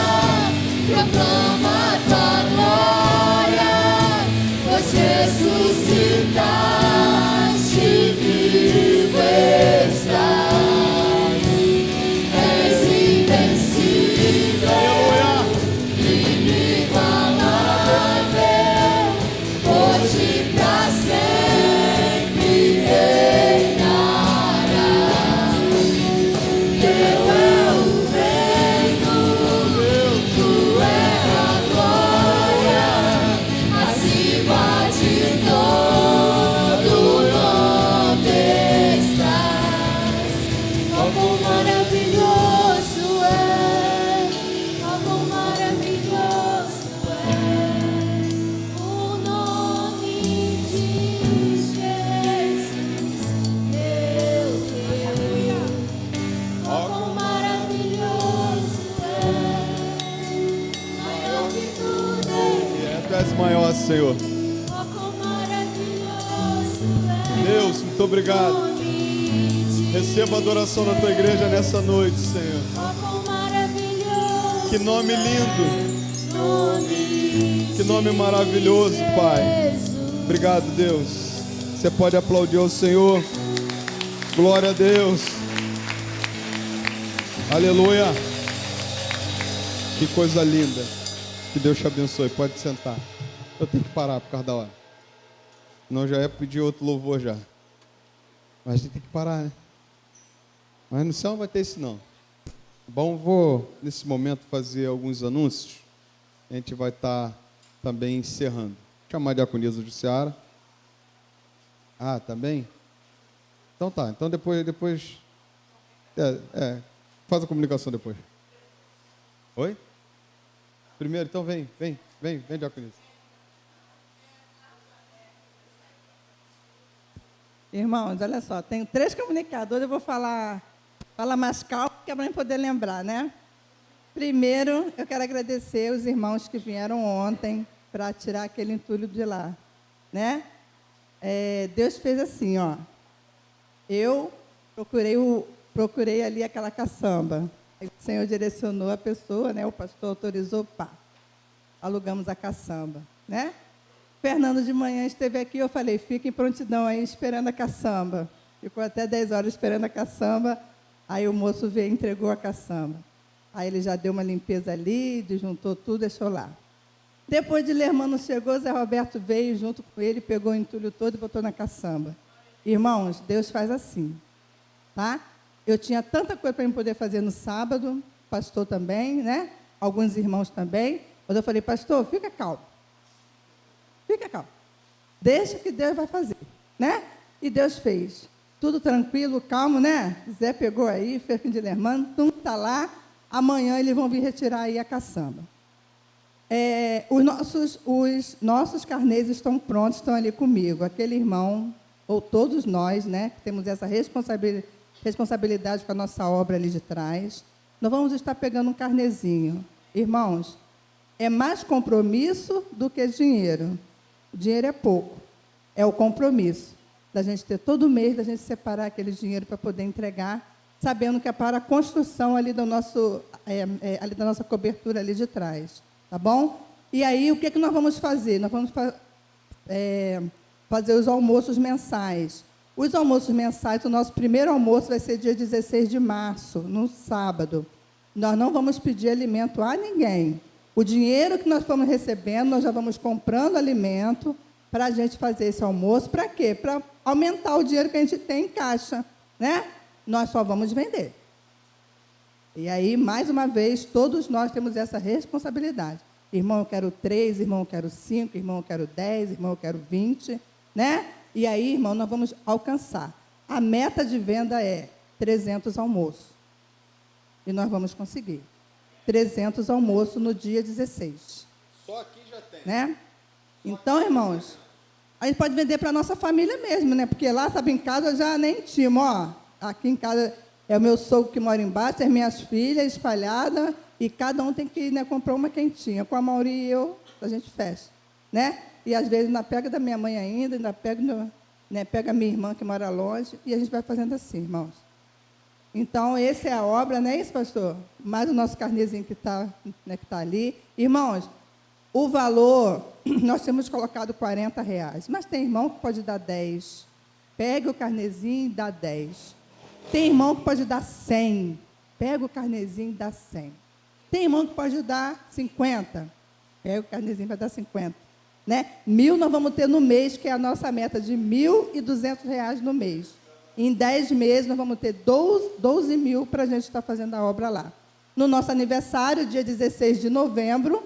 C: proclama tua glória, pois ressuscitaste, vivo estás. És invencível, inigualável, hoje pra sempre reinarás. Teu é o reino, tu é a glória, acima de todo nome estás. Oh, quão maravilhoso é, oh, quão maravilhoso é o nome de Jesus, meu Deus. Oh, quão maravilhoso é, maior que tudo é.
F: Tu és maior, Senhor.
C: Oh, quão maravilhoso é
F: Deus, muito obrigado.
C: o nome de
F: Receba a adoração da tua igreja nessa noite, Senhor.
C: Oh, quão maravilhoso
F: Que nome lindo,
C: nome
F: que nome maravilhoso, Pai.
C: Jesus.
F: Obrigado, Deus. Você pode aplaudir ao Senhor. Glória a Deus. Aleluia. Que coisa linda. Que Deus te abençoe. Pode sentar. Eu tenho que parar por causa da hora. Senão já ia pedir outro louvor já. Mas a gente tem que parar, né? Mas no céu não vai ter isso não. Bom, vou nesse momento fazer alguns anúncios. A gente vai estar também encerrando. Vou chamar a diaconisa Jussiara. Ah, também? Então tá. Então depois faz a comunicação depois. Oi? Primeiro, então vem, diaconisa.
H: Irmãos, olha só, tenho 3 comunicadores, eu vou falar mais calmo, que é para poder lembrar, né? Primeiro, eu quero agradecer os irmãos que vieram ontem para tirar aquele entulho de lá, né? Deus fez assim, ó. Eu procurei ali aquela caçamba. Aí o Senhor direcionou a pessoa, né? O pastor autorizou, pá. Alugamos a caçamba, né? Fernando de manhã esteve aqui, eu falei, fica em prontidão aí, esperando a caçamba. Ficou até 10 horas esperando a caçamba, aí o moço veio e entregou a caçamba. Aí ele já deu uma limpeza ali, desjuntou tudo, deixou lá. Depois de Lermano chegou, Zé Roberto veio junto com ele, pegou o entulho todo e botou na caçamba. Irmãos, Deus faz assim, tá? Eu tinha tanta coisa para poder fazer no sábado, pastor também, né? Alguns irmãos também. Quando eu falei, pastor, fica calmo. Fica calmo. Deixa que Deus vai fazer, né? E Deus fez. Tudo tranquilo, calmo, né? Zé pegou aí, fez fim de Lermano, tudo está lá. Amanhã eles vão vir retirar aí a caçamba. Os nossos carnês estão prontos, estão ali comigo. Aquele irmão, ou todos nós, né? Que temos essa responsabilidade com a nossa obra ali de trás. Nós vamos estar pegando um carnezinho. Irmãos, é mais compromisso do que dinheiro. O dinheiro é pouco. É o compromisso da gente ter todo mês, da gente separar aquele dinheiro para poder entregar, sabendo que é para a construção ali do nosso, ali da nossa cobertura ali de trás. Tá bom? E aí, o que nós vamos fazer? Nós vamos fazer os almoços mensais. Os almoços mensais, o nosso primeiro almoço vai ser dia 16 de março, no sábado. Nós não vamos pedir alimento a ninguém. O dinheiro que nós estamos recebendo, nós já vamos comprando alimento para a gente fazer esse almoço. Para quê? Para aumentar o dinheiro que a gente tem em caixa, né? Nós só vamos vender. E aí, mais uma vez, todos nós temos essa responsabilidade. Irmão, eu quero 3, irmão, eu quero 5, irmão, eu quero 10, irmão, eu quero 20, né? E aí, irmão, nós vamos alcançar. A meta de venda é 300 almoços. E nós vamos conseguir. 300 almoços no dia 16.
F: Só aqui já tem.
H: Né? Então, irmãos, a gente pode vender para a nossa família mesmo, né? Porque lá, sabe, em casa eu já nem timo, ó. Aqui em casa é o meu sogro que mora embaixo, as minhas filhas espalhadas, e cada um tem que, né, comprar uma quentinha. Com a Mauri e eu, a gente fecha, né? E às vezes ainda pega da minha mãe ainda pega, né, pega a minha irmã que mora longe, e a gente vai fazendo assim, irmãos. Então, essa é a obra, não é isso, pastor? Mais o nosso carnezinho que está, né, que tá ali. Irmãos, o valor, nós temos colocado R$40, mas tem irmão que pode dar 10. Pega o carnezinho e dá 10. Tem irmão que pode dar 100. Pega o carnezinho e dá 100. Tem irmão que pode dar 50. Pega o carnezinho e vai dar 50. Né? 1.000 nós vamos ter no mês, que é a nossa meta de R$1.200 no mês. Em 10 meses, nós vamos ter 12 mil para a gente estar fazendo a obra lá. No nosso aniversário, dia 16 de novembro,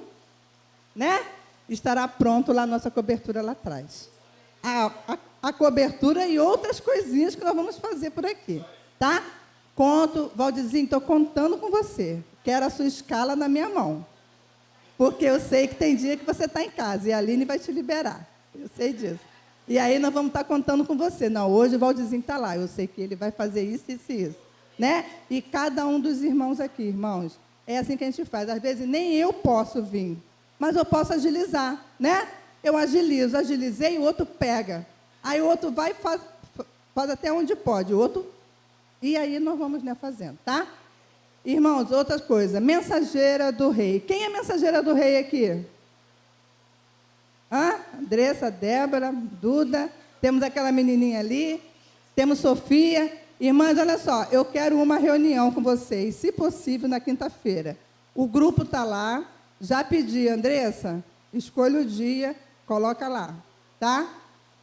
H: né? Estará pronto lá a nossa cobertura lá atrás. A cobertura e outras coisinhas que nós vamos fazer por aqui. Tá? Valdizinho, estou contando com você. Quero a sua escala na minha mão. Porque eu sei que tem dia que você está em casa e a Aline vai te liberar. Eu sei disso. E aí nós vamos estar contando com você. Não, hoje o Valdizinho está lá. Eu sei que ele vai fazer isso, isso e isso. Né? E cada um dos irmãos aqui, irmãos, é assim que a gente faz. Às vezes nem eu posso vir, mas eu posso agilizar, né? Eu agilizei, o outro pega. Aí o outro vai e faz até onde pode. O outro... E aí nós vamos, né, fazendo, tá? Irmãos, outra coisa. Mensageira do Rei. Quem é mensageira do Rei aqui? Andressa, Débora, Duda. Temos aquela menininha ali. Temos Sofia. Irmãs, olha só, eu quero uma reunião com vocês, se possível, na quinta-feira. O grupo está lá, já pedi, Andressa, escolha o dia, coloca lá, tá?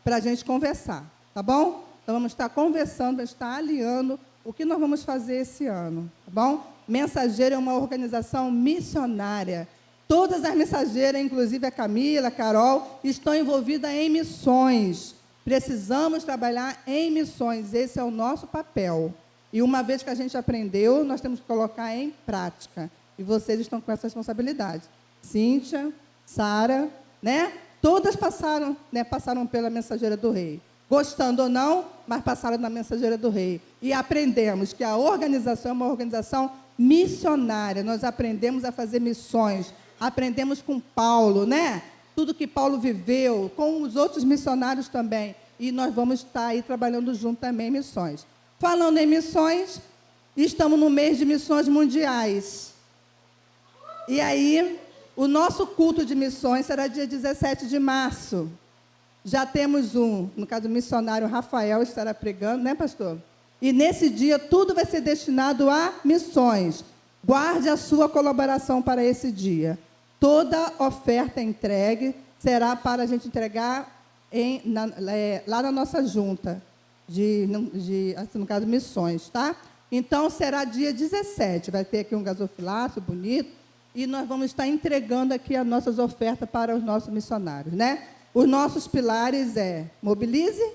H: Para a gente conversar, tá bom? Então, vamos estar conversando, vamos estar alinhando o que nós vamos fazer esse ano, tá bom? Mensageiro é uma organização missionária. Todas as mensageiras, inclusive a Camila, a Carol, estão envolvidas em missões. Precisamos trabalhar em missões, esse é o nosso papel. E uma vez que a gente aprendeu, nós temos que colocar em prática. E vocês estão com essa responsabilidade. Cíntia, Sara, né? Todas passaram, né? Passaram pela Mensageira do Rei. Gostando ou não, mas passaram na Mensageira do Rei. E aprendemos que a organização é uma organização missionária. Nós aprendemos a fazer missões. Aprendemos com Paulo, né? Tudo que Paulo viveu, com os outros missionários também. E nós vamos estar aí trabalhando junto também em missões. Falando em missões, estamos no mês de missões mundiais. E aí, o nosso culto de missões será dia 17 de março. Já temos no caso, o missionário Rafael estará pregando, né, pastor? E nesse dia, tudo vai ser destinado a missões. Guarde a sua colaboração para esse dia. Toda oferta entregue será para a gente entregar lá na nossa junta, no caso, missões, tá? Então, será dia 17. Vai ter aqui um gasofilácio bonito e nós vamos estar entregando aqui as nossas ofertas para os nossos missionários, né? Os nossos pilares mobilize,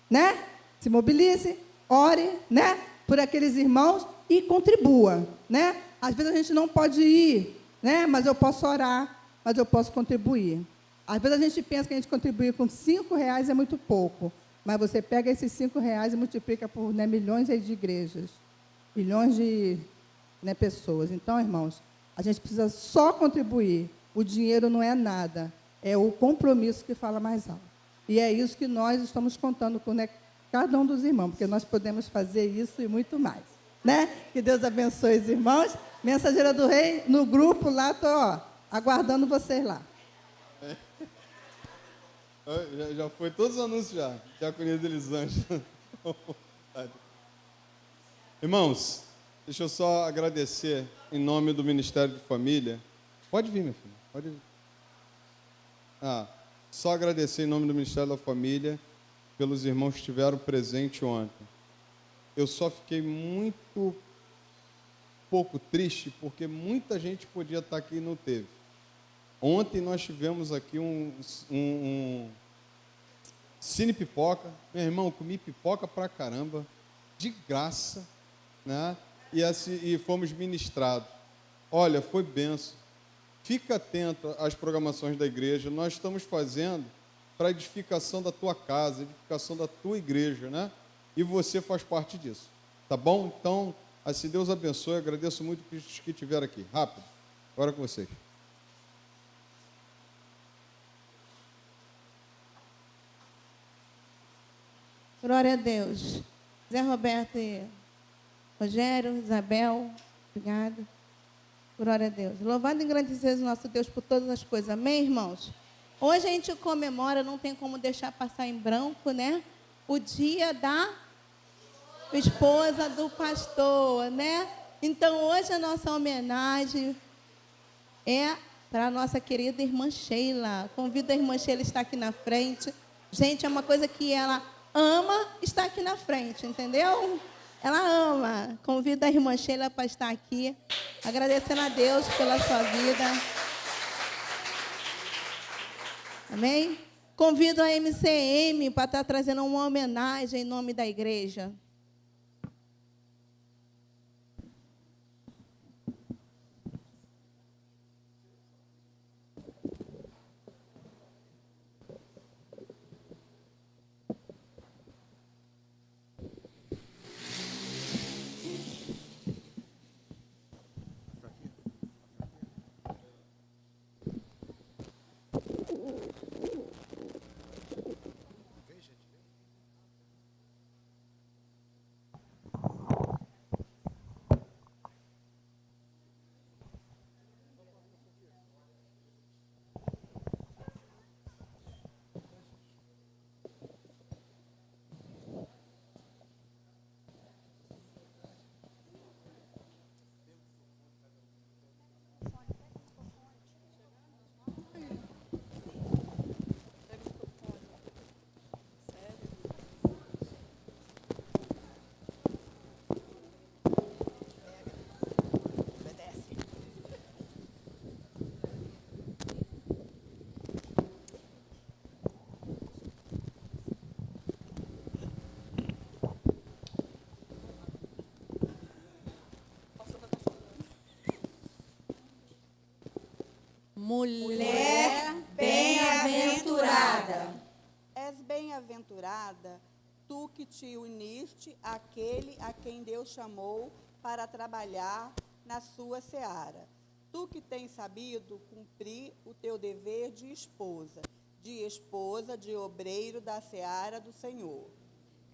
H: né? Se mobilize, ore, né? Por aqueles irmãos e contribua, né? Às vezes a gente não pode ir, né? Mas eu posso orar, mas eu posso contribuir. Às vezes a gente pensa que a gente contribuir com R$5 é muito pouco, mas você pega esses R$5 e multiplica por, né, milhões aí de igrejas, milhões de, né, pessoas. Então, irmãos, a gente precisa só contribuir. O dinheiro não é nada, é o compromisso que fala mais alto. E é isso que nós estamos contando com, né, cada um dos irmãos, porque nós podemos fazer isso e muito mais, né? Que Deus abençoe os irmãos. Mensageira do Rei, no grupo lá, estou aguardando vocês lá.
F: Já foi todos os anúncios já. Diaconisa Elisângela. Irmãos, deixa eu só agradecer em nome do Ministério de Família. Pode vir, minha filha. Pode vir. Só agradecer em nome do Ministério da Família pelos irmãos que estiveram presentes ontem. Eu só fiquei muito pouco triste porque muita gente podia estar aqui e não teve. Ontem nós tivemos aqui um cine pipoca. Meu irmão, comi pipoca pra caramba, de graça, né? E fomos ministrados. Olha, foi benção. Fica atento às programações da igreja. Nós estamos fazendo para a edificação da tua casa, edificação da tua igreja, né? E você faz parte disso, tá bom? Então, assim, Deus abençoe. Eu agradeço muito os que estiveram aqui. Rápido, agora com vocês.
I: Glória a Deus. Zé Roberto e Rogério, Isabel, obrigado. Glória a Deus. Louvado e engrandecido o nosso Deus por todas as coisas. Amém, irmãos? Hoje a gente comemora, não tem como deixar passar em branco, né? O dia da esposa do pastor, né? Então, hoje a nossa homenagem é para a nossa querida irmã Sheila. Convido a irmã Sheila a estar aqui na frente. Gente, é uma coisa que ela ama estar aqui na frente, entendeu? Ela ama. Convido a irmã Sheila para estar aqui, agradecendo a Deus pela sua vida. Amém? Convido a MCM para estar trazendo uma homenagem em nome da igreja.
C: mulher bem-aventurada.
J: És bem-aventurada, tu que te uniste àquele a quem Deus chamou para trabalhar na sua seara. Tu que tens sabido cumprir o teu dever de esposa, de obreiro da seara do Senhor.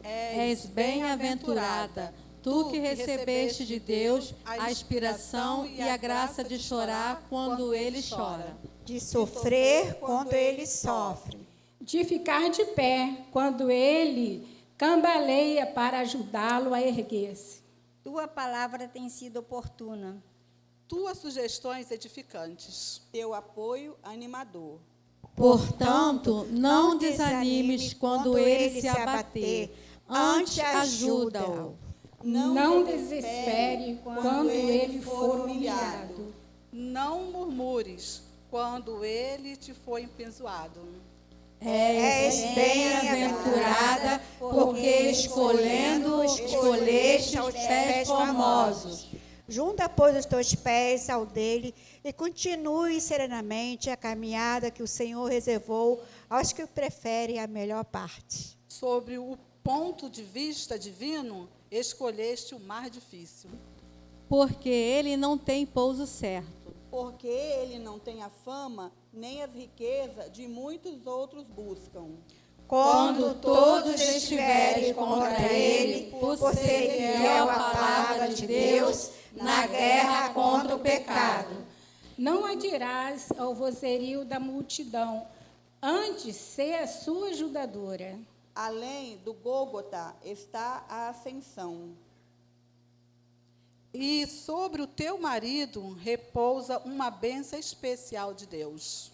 C: És bem-aventurada, tu que recebeste de Deus a inspiração e a graça de chorar quando ele chora,
K: de sofrer quando ele sofre,
A: de ficar de pé quando ele cambaleia para ajudá-lo a erguer-se.
K: Tua palavra tem sido oportuna,
L: tuas sugestões edificantes,
J: teu apoio animador.
C: Portanto, não desanimes quando ele se abater, antes ajuda-o.
A: Não desespere quando ele for humilhado.
L: Não murmures quando ele te for empenzoado.
C: És bem-aventurada, porque escolheste os pés formosos.
K: Junta, pois, os teus pés ao dele e continue serenamente a caminhada que o Senhor reservou aos que preferem a melhor parte.
L: Sobre o ponto de vista divino, escolheste o mais difícil.
C: Porque ele não tem pouso certo.
J: Porque ele não tem a fama, nem as riquezas de muitos outros buscam.
K: Quando todos estiverem contra ele, por ser fiel à palavra de Deus, na guerra contra o pecado.
A: Não adirás ao vozerio da multidão, antes ser a sua ajudadora.
J: Além do Gólgota está a ascensão.
L: E sobre o teu marido repousa uma bênção especial de Deus.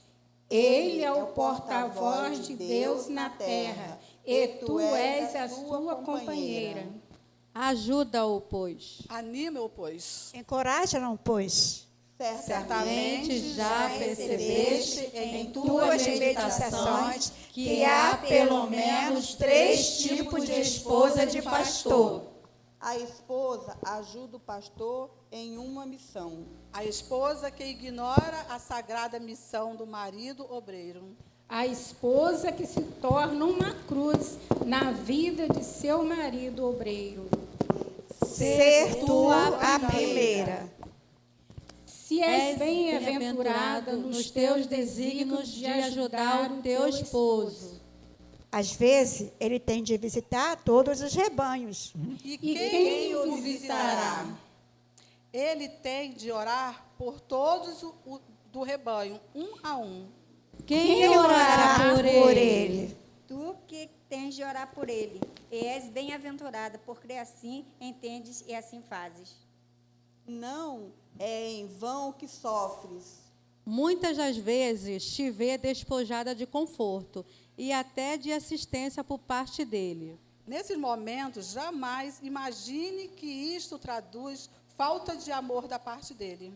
A: Ele é o porta-voz de Deus na terra, e tu és a sua companheira.
C: Ajuda-o, pois.
L: Anima-o, pois.
K: Encoraja-o, pois.
C: Certamente já percebeste em tuas meditações
K: que há pelo menos 3 tipos de esposa de pastor.
J: A esposa ajuda o pastor em uma missão.
L: A esposa que ignora a sagrada missão do marido obreiro.
A: A esposa que se torna uma cruz na vida de seu marido obreiro.
K: Ser tu a primeira.
A: Se és bem-aventurada nos teus desígnios de ajudar o teu esposo.
K: Às vezes, ele tem de visitar todos os rebanhos.
L: E quem o visitará? Ele tem de orar por todos do rebanho, um a um.
C: Quem orará por ele?
K: Tu que tens de orar por ele. E és bem-aventurada, porque assim entendes e assim fazes.
J: Não é em vão que sofres.
C: Muitas das vezes te vê despojada de conforto e até de assistência por parte dele.
L: Nesses momentos, jamais imagine que isto traduz falta de amor da parte dele.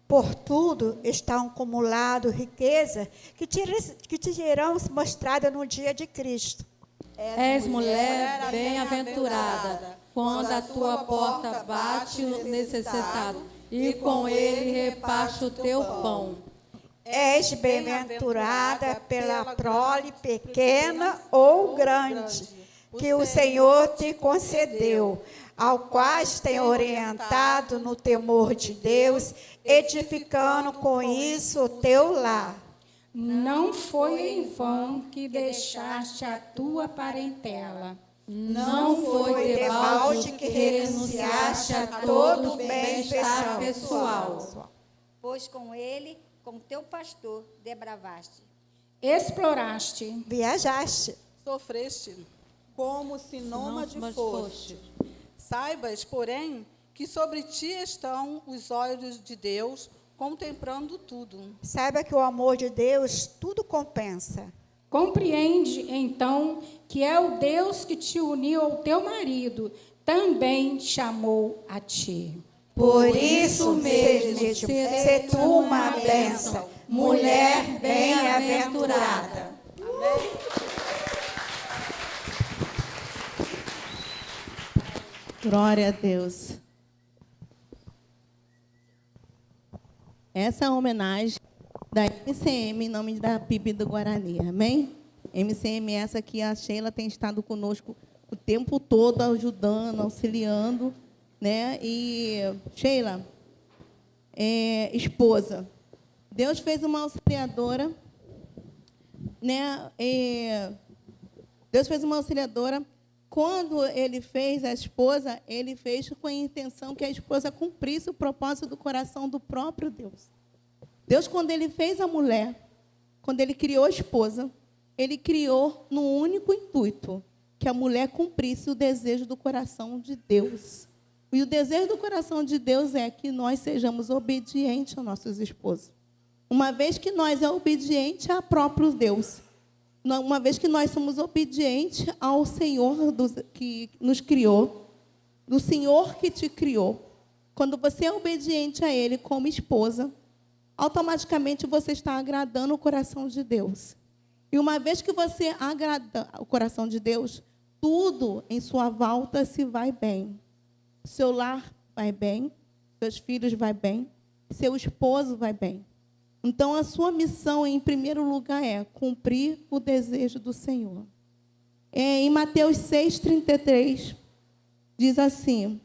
K: Por tudo estão acumulado riqueza que te serão mostrada no dia de Cristo.
C: És mulher bem-aventurada, quando a tua porta bate o necessitado, e com ele reparte o teu pão.
K: És bem-aventurada pela prole pequena ou grande, que o Senhor te concedeu, ao quais tem orientado no temor de Deus, edificando com isso o teu lar.
A: Não foi em vão que deixaste a tua parentela.
K: Não foi debalde que renunciaste a todo o bem-estar pessoal. Pois com ele, com teu pastor, debravaste.
A: Exploraste.
K: Viajaste.
L: Sofreste.
J: Como se nômade foste.
L: Saibas, porém, que sobre ti estão os olhos de Deus, contemplando tudo.
K: Saiba que o amor de Deus tudo compensa.
A: Compreende, então, que é o Deus que te uniu ao teu marido, também te chamou a ti.
K: Por isso mesmo, se tu uma bênção, mulher bem-aventurada.
L: Amém.
I: Glória a Deus. Essa homenagem da MCM, em nome da PIB do Guarani, amém? MCM essa que a Sheila tem estado conosco o tempo todo, ajudando, auxiliando, né? E, Sheila, esposa, Deus fez uma auxiliadora, né? Deus fez uma auxiliadora. Quando ele fez a esposa, ele fez com a intenção que a esposa cumprisse o propósito do coração do próprio Deus. Deus, quando ele fez a mulher, quando ele criou a esposa, ele criou no único intuito, que a mulher cumprisse o desejo do coração de Deus. E o desejo do coração de Deus é que nós sejamos obedientes aos nossos esposos. Uma vez que nós é obediente a próprio Deus, uma vez que nós somos obedientes ao Senhor que nos criou, do Senhor que te criou, quando você é obediente a Ele como esposa, automaticamente você está agradando o coração de Deus. E uma vez que você agrada o coração de Deus, tudo em sua volta se vai bem. Seu lar vai bem, seus filhos vai bem, seu esposo vai bem. Então, a sua missão, em primeiro lugar, é cumprir o desejo do Senhor. Em Mateus 6,33, diz assim.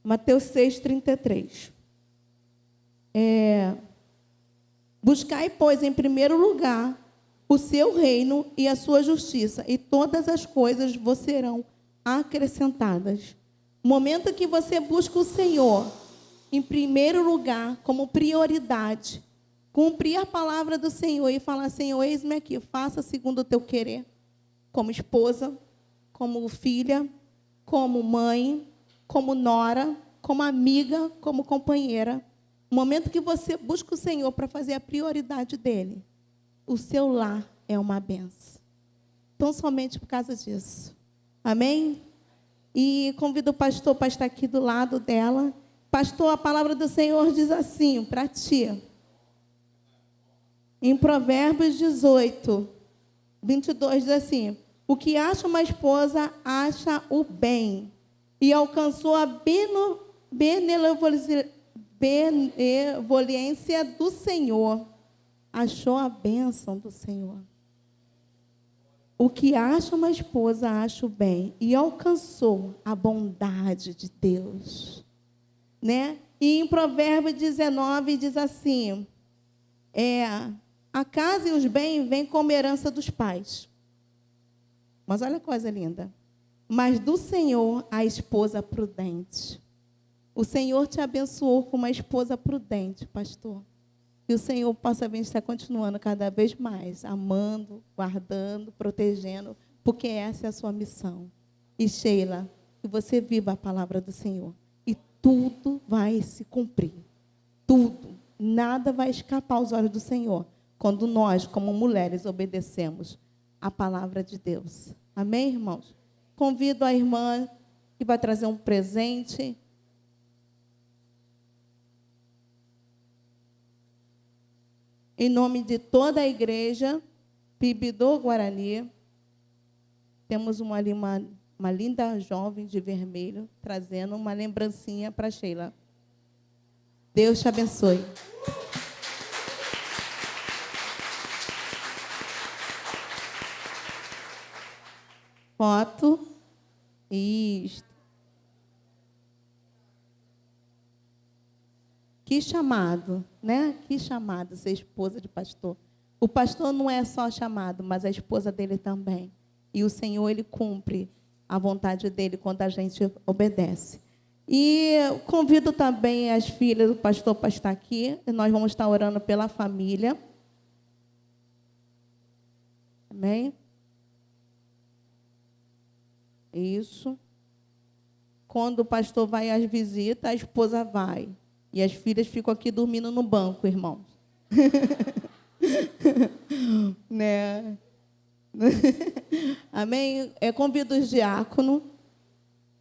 I: Mateus 6,33. Buscai, pois, em primeiro lugar, o seu reino e a sua justiça, e todas as coisas vos serão acrescentadas. No momento que você busca o Senhor, em primeiro lugar, como prioridade, cumprir a palavra do Senhor e falar: Senhor, eis-me aqui, faça segundo o teu querer, como esposa, como filha, como mãe, como nora, como amiga, como companheira. No momento que você busca o Senhor para fazer a prioridade dele, o seu lar é uma benção. Então, somente por causa disso. Amém? E convido o pastor para estar aqui do lado dela. Pastor, a palavra do Senhor diz assim para ti. Em Provérbios 18, 22, diz assim: o que acha uma esposa, acha o bem, e alcançou a benevolência do Senhor. Achou a bênção do Senhor. O que acha uma esposa, acha o bem, e alcançou a bondade de Deus. Né? E em Provérbios 19 diz assim: a casa e os bens vêm como herança dos pais. Mas olha a coisa linda. Mas do Senhor a esposa prudente. O Senhor te abençoou com uma esposa prudente, pastor. E o Senhor possa vir estar continuando cada vez mais, amando, guardando, protegendo, porque essa é a sua missão. E Sheila, que você viva a palavra do Senhor. Tudo vai se cumprir. Tudo. Nada vai escapar aos olhos do Senhor, quando nós, como mulheres, obedecemos a palavra de Deus. Amém, irmãos? Convido a irmã que vai trazer um presente. Em nome de toda a igreja, PIB do Guarani, temos uma linda jovem de vermelho, trazendo uma lembrancinha para Sheila. Deus te abençoe. Foto. Isto. Que chamado, né? Que chamado ser esposa de pastor. O pastor não é só chamado, mas a esposa dele também. E o Senhor, ele cumpre a vontade dele quando a gente obedece. E convido também as filhas do pastor para estar aqui. E nós vamos estar orando pela família. Amém? Isso. Quando o pastor vai às visitas, a esposa vai. E as filhas ficam aqui dormindo no banco, irmãos. Né? Amém? Eu convido os diáconos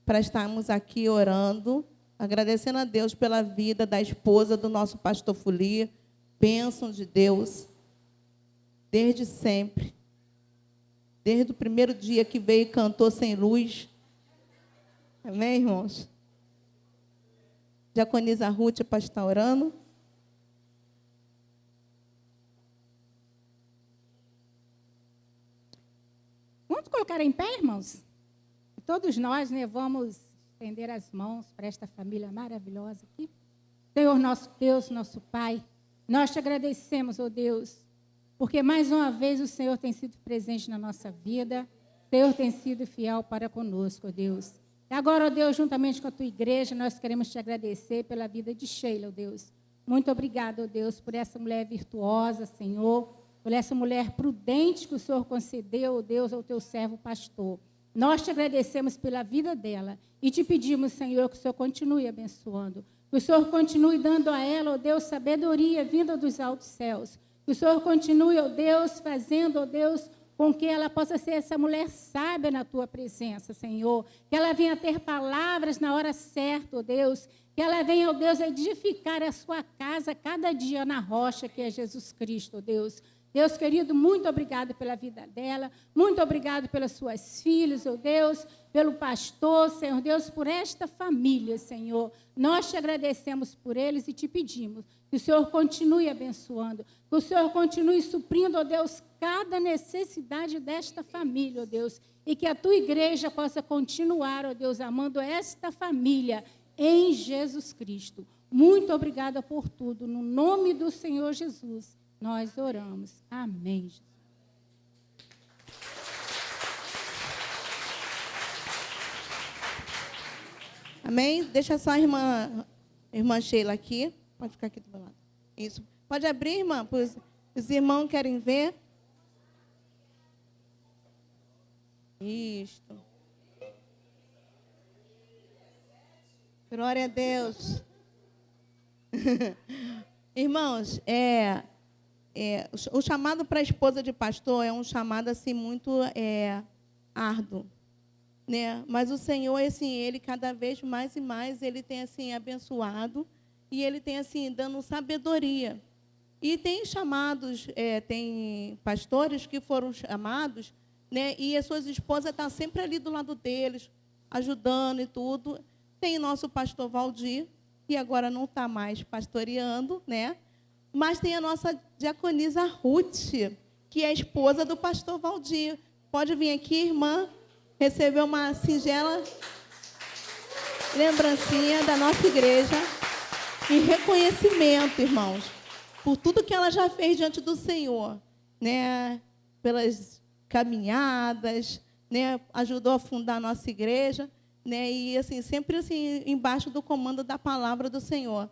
I: para estarmos aqui orando, agradecendo a Deus pela vida da esposa do nosso pastor Folia, bênção de Deus, desde sempre, desde o primeiro dia que veio e cantou sem luz. Amém, irmãos? diaconisa Ruth para estar orando.
A: Vamos colocar em pé, irmãos? Todos nós, né, vamos estender as mãos para esta família maravilhosa aqui. Senhor, nosso Deus, nosso Pai, nós te agradecemos, ó Deus, porque mais uma vez o Senhor tem sido presente na nossa vida, o Senhor tem sido fiel para conosco, ó Deus. E agora, ó Deus, juntamente com a tua igreja, nós queremos te agradecer pela vida de Sheila, ó Deus. Muito obrigado, ó Deus, por essa mulher virtuosa, Senhor, por essa mulher prudente que o Senhor concedeu, ó Deus, ao teu servo pastor. Nós te agradecemos pela vida dela e te pedimos, Senhor, que o Senhor continue abençoando, que o Senhor continue dando a ela, ó Deus, sabedoria vinda dos altos céus, que o Senhor continue, ó Deus, fazendo, ó Deus, com que ela possa ser essa mulher sábia na tua presença, Senhor, que ela venha ter palavras na hora certa, ó Deus, que ela venha, ó Deus, edificar a sua casa cada dia na rocha que é Jesus Cristo, ó Deus. Deus querido, muito obrigado pela vida dela, muito obrigado pelas suas filhas, ó Deus, pelo pastor, Senhor Deus, por esta família, Senhor. Nós te agradecemos por eles e te pedimos que o Senhor continue abençoando, que o Senhor continue suprindo, ó Deus, cada necessidade desta família, ó Deus, e que a tua igreja possa continuar, ó Deus, amando esta família em Jesus Cristo. Muito obrigada por tudo, no nome do Senhor Jesus. Nós oramos. Amém.
I: Amém? Deixa só a irmã Sheila aqui. Pode ficar aqui do meu lado. Isso. Pode abrir, irmã? Os irmãos querem ver. Isto. Glória a Deus. Irmãos, o chamado para a esposa de pastor é um chamado assim muito árduo, né? Mas o Senhor, assim, ele cada vez mais e mais ele tem assim abençoado e ele tem assim dando sabedoria. E tem chamados, tem pastores que foram chamados, né? E as suas esposas estão sempre ali do lado deles, ajudando e tudo. Tem nosso pastor Valdir, que agora não está mais pastoreando, né? Mas tem a nossa diaconisa Ruth, que é a esposa do pastor Valdir. Pode vir aqui, irmã, receber uma singela lembrancinha da nossa igreja em reconhecimento, irmãos, por tudo que ela já fez diante do Senhor, né? Pelas caminhadas, né? Ajudou a fundar a nossa igreja, né? E assim, sempre assim, embaixo do comando da palavra do Senhor.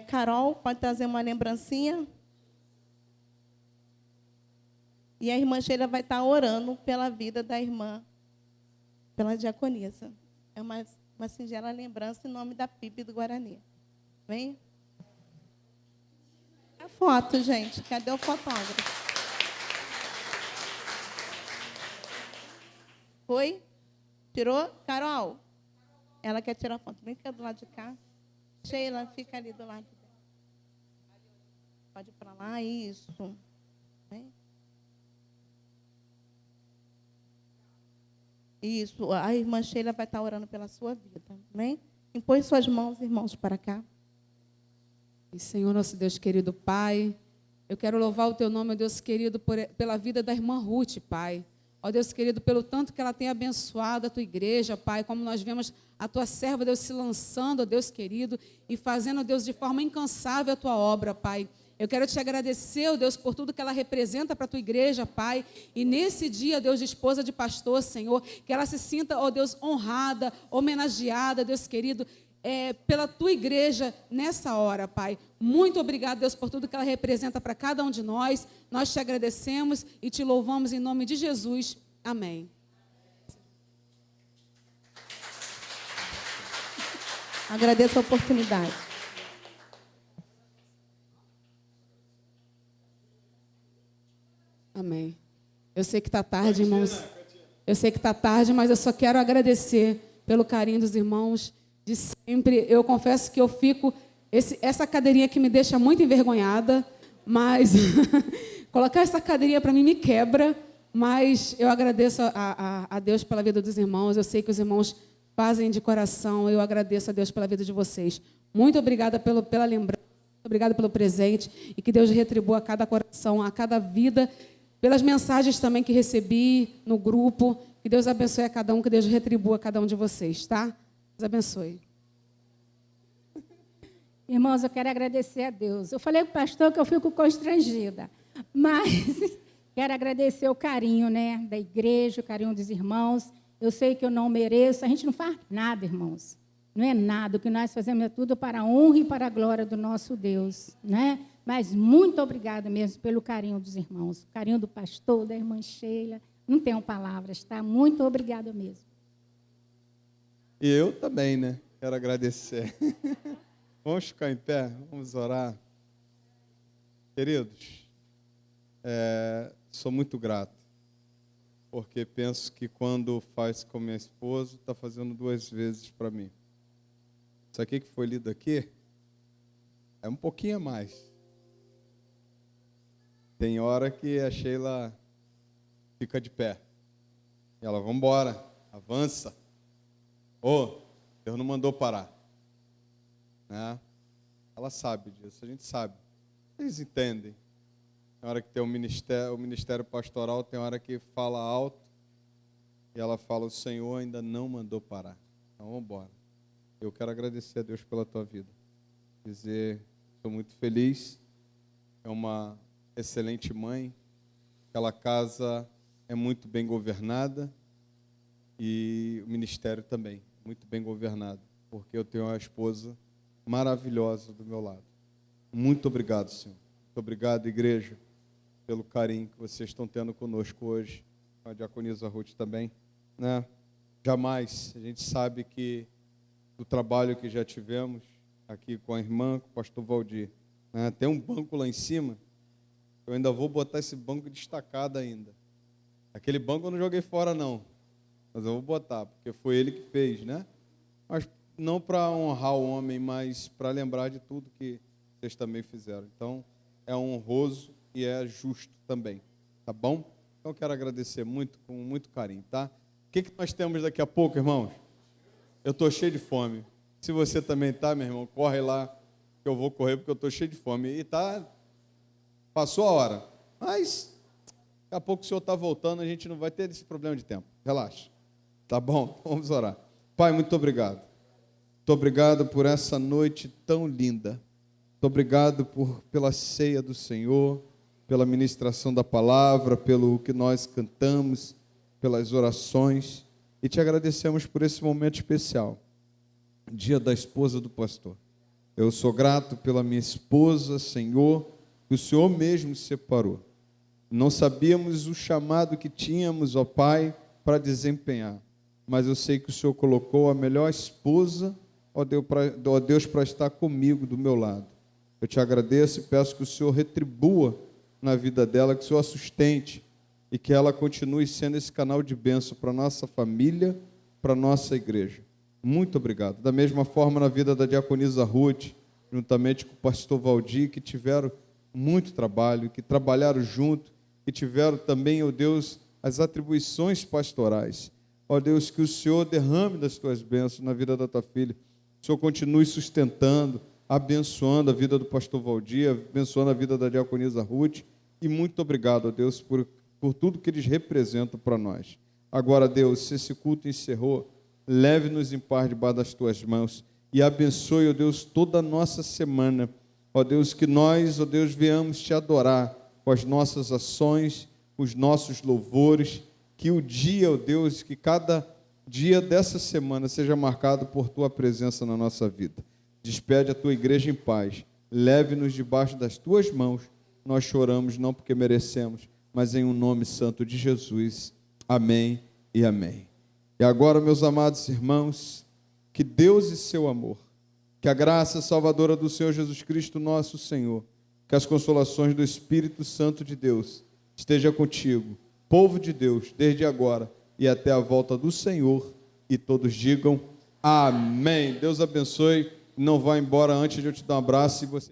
I: Carol, pode trazer uma lembrancinha? E a irmã Sheila vai estar orando pela vida da irmã, pela diaconisa. É uma singela lembrança em nome da PIB do Guarani. Vem? A foto, gente. Cadê o fotógrafo? Foi? Tirou? Carol? Ela quer tirar foto. Vem cá do lado de cá. Sheila, fica ali do lado dela. Pode ir para lá, isso. Vem. Isso, a irmã Sheila vai estar orando pela sua vida. Amém? Impõe suas mãos, irmãos, para cá.
M: E Senhor, nosso Deus querido Pai, eu quero louvar o teu nome, Deus querido, pela vida da irmã Ruth, Pai. Ó Deus querido, pelo tanto que ela tem abençoado a tua igreja, Pai, como nós vemos a tua serva, Deus, se lançando, ó Deus querido, e fazendo, ó Deus, de forma incansável a tua obra, Pai. Eu quero te agradecer, ó Deus, por tudo que ela representa para a tua igreja, Pai. E nesse dia, Deus, de esposa de pastor, Senhor, que ela se sinta, ó Deus, honrada, homenageada, Deus querido, pela tua igreja nessa hora, Pai. Muito obrigado, Deus, por tudo que ela representa para cada um de nós. Nós te agradecemos e te louvamos em nome de Jesus. Amém.
I: Agradeço a oportunidade.
M: Amém. Eu sei que está tarde, irmãos. Eu sei que está tarde, mas eu só quero agradecer pelo carinho dos irmãos de sempre. Eu confesso que eu fico... Essa cadeirinha que me deixa muito envergonhada, mas colocar essa cadeirinha para mim me quebra, mas eu agradeço a Deus pela vida dos irmãos. Eu sei que os irmãos fazem de coração. Eu agradeço a Deus pela vida de vocês. Muito obrigada pela lembrança, muito obrigada pelo presente, e que Deus retribua a cada coração, a cada vida, pelas mensagens também que recebi no grupo. Que Deus abençoe a cada um, que Deus retribua a cada um de vocês, tá? Deus abençoe.
A: Irmãos, eu quero agradecer a Deus. Eu falei com o pastor que eu fico constrangida, mas quero agradecer o carinho, né, da igreja, o carinho dos irmãos. Eu sei que eu não mereço, a gente não faz nada, irmãos. Não é nada, o que nós fazemos é tudo para a honra e para a glória do nosso Deus, né? Mas muito obrigada mesmo pelo carinho dos irmãos, o carinho do pastor, da irmã Sheila. Não tenho palavras, tá? Muito obrigada mesmo.
F: E eu também, né? Quero agradecer. Vamos ficar em pé, vamos orar. Queridos, sou muito grato, porque penso que quando faz com minha esposa, está fazendo 2 vezes para mim. Isso aqui que foi lido aqui, é um pouquinho a mais. Tem hora que a Sheila fica de pé. E ela, vamos embora, avança. Deus não mandou parar. Né? Ela sabe disso, a gente sabe. Vocês entendem. Tem hora que tem o ministério pastoral, tem hora que fala alto, e ela fala, o Senhor ainda não mandou parar. Então, vamos embora. Eu quero agradecer a Deus pela tua vida. Dizer, estou muito feliz. É uma excelente mãe. Aquela casa é muito bem governada. E o ministério também, muito bem governado. Porque eu tenho uma esposa maravilhosa do meu lado. Muito obrigado, Senhor. Muito obrigado, igreja, pelo carinho que vocês estão tendo conosco hoje. A diaconisa Ruth também. Né? Jamais, a gente sabe que do trabalho que já tivemos aqui com a irmã, com o pastor Valdir, né? Tem um banco lá em cima, eu ainda vou botar esse banco destacado ainda. Aquele banco eu não joguei fora, não, mas eu vou botar, porque foi ele que fez, né? Mas não para honrar o homem, mas para lembrar de tudo que vocês também fizeram. Então, é honroso e é justo também, tá bom? Então, eu quero agradecer muito, com muito carinho, tá? O que nós temos daqui a pouco, irmãos? Eu estou cheio de fome. Se você também está, meu irmão, corre lá, que eu vou correr, porque eu estou cheio de fome. E passou a hora. Mas, daqui a pouco o senhor está voltando, a gente não vai ter esse problema de tempo. Relaxa. Tá bom? Vamos orar. Pai, muito obrigado. Muito obrigado por essa noite tão linda. Muito obrigado pela ceia do Senhor, pela ministração da palavra, pelo que nós cantamos, pelas orações. E te agradecemos por esse momento especial, dia da esposa do pastor. Eu sou grato pela minha esposa, Senhor, que o Senhor mesmo separou. Não sabíamos o chamado que tínhamos, ó Pai, para desempenhar, mas eu sei que o Senhor colocou a melhor esposa, ó Deus, para estar comigo, do meu lado. Eu te agradeço e peço que o Senhor retribua na vida dela, que o Senhor a sustente, e que ela continue sendo esse canal de bênção para a nossa família, para a nossa igreja. Muito obrigado. Da mesma forma, na vida da diaconisa Ruth, juntamente com o pastor Valdir, que tiveram muito trabalho, que trabalharam junto, que tiveram também, ó Deus, as atribuições pastorais. Ó Deus, que o Senhor derrame das tuas bênçãos na vida da tua filha. O Senhor continue sustentando, abençoando a vida do pastor Valdir, abençoando a vida da diaconisa Ruth. E muito obrigado, ó Deus, por tudo que eles representam para nós. Agora, Deus, se esse culto encerrou, leve-nos em paz debaixo das tuas mãos e abençoe, ó Deus, toda a nossa semana. Ó Deus, que nós, ó Deus, venhamos te adorar com as nossas ações, com os nossos louvores, que o dia, ó Deus, que cada dia dessa semana seja marcado por tua presença na nossa vida. Despede a tua igreja em paz, leve-nos debaixo das tuas mãos. Nós choramos não porque merecemos, mas em um nome santo de Jesus. Amém e amém. E agora, meus amados irmãos, que Deus e seu amor, que a graça salvadora do Senhor Jesus Cristo, nosso Senhor, que as consolações do Espírito Santo de Deus esteja contigo, povo de Deus, desde agora e até a volta do Senhor, e todos digam amém. Deus abençoe. Não vá embora antes de eu te dar um abraço e você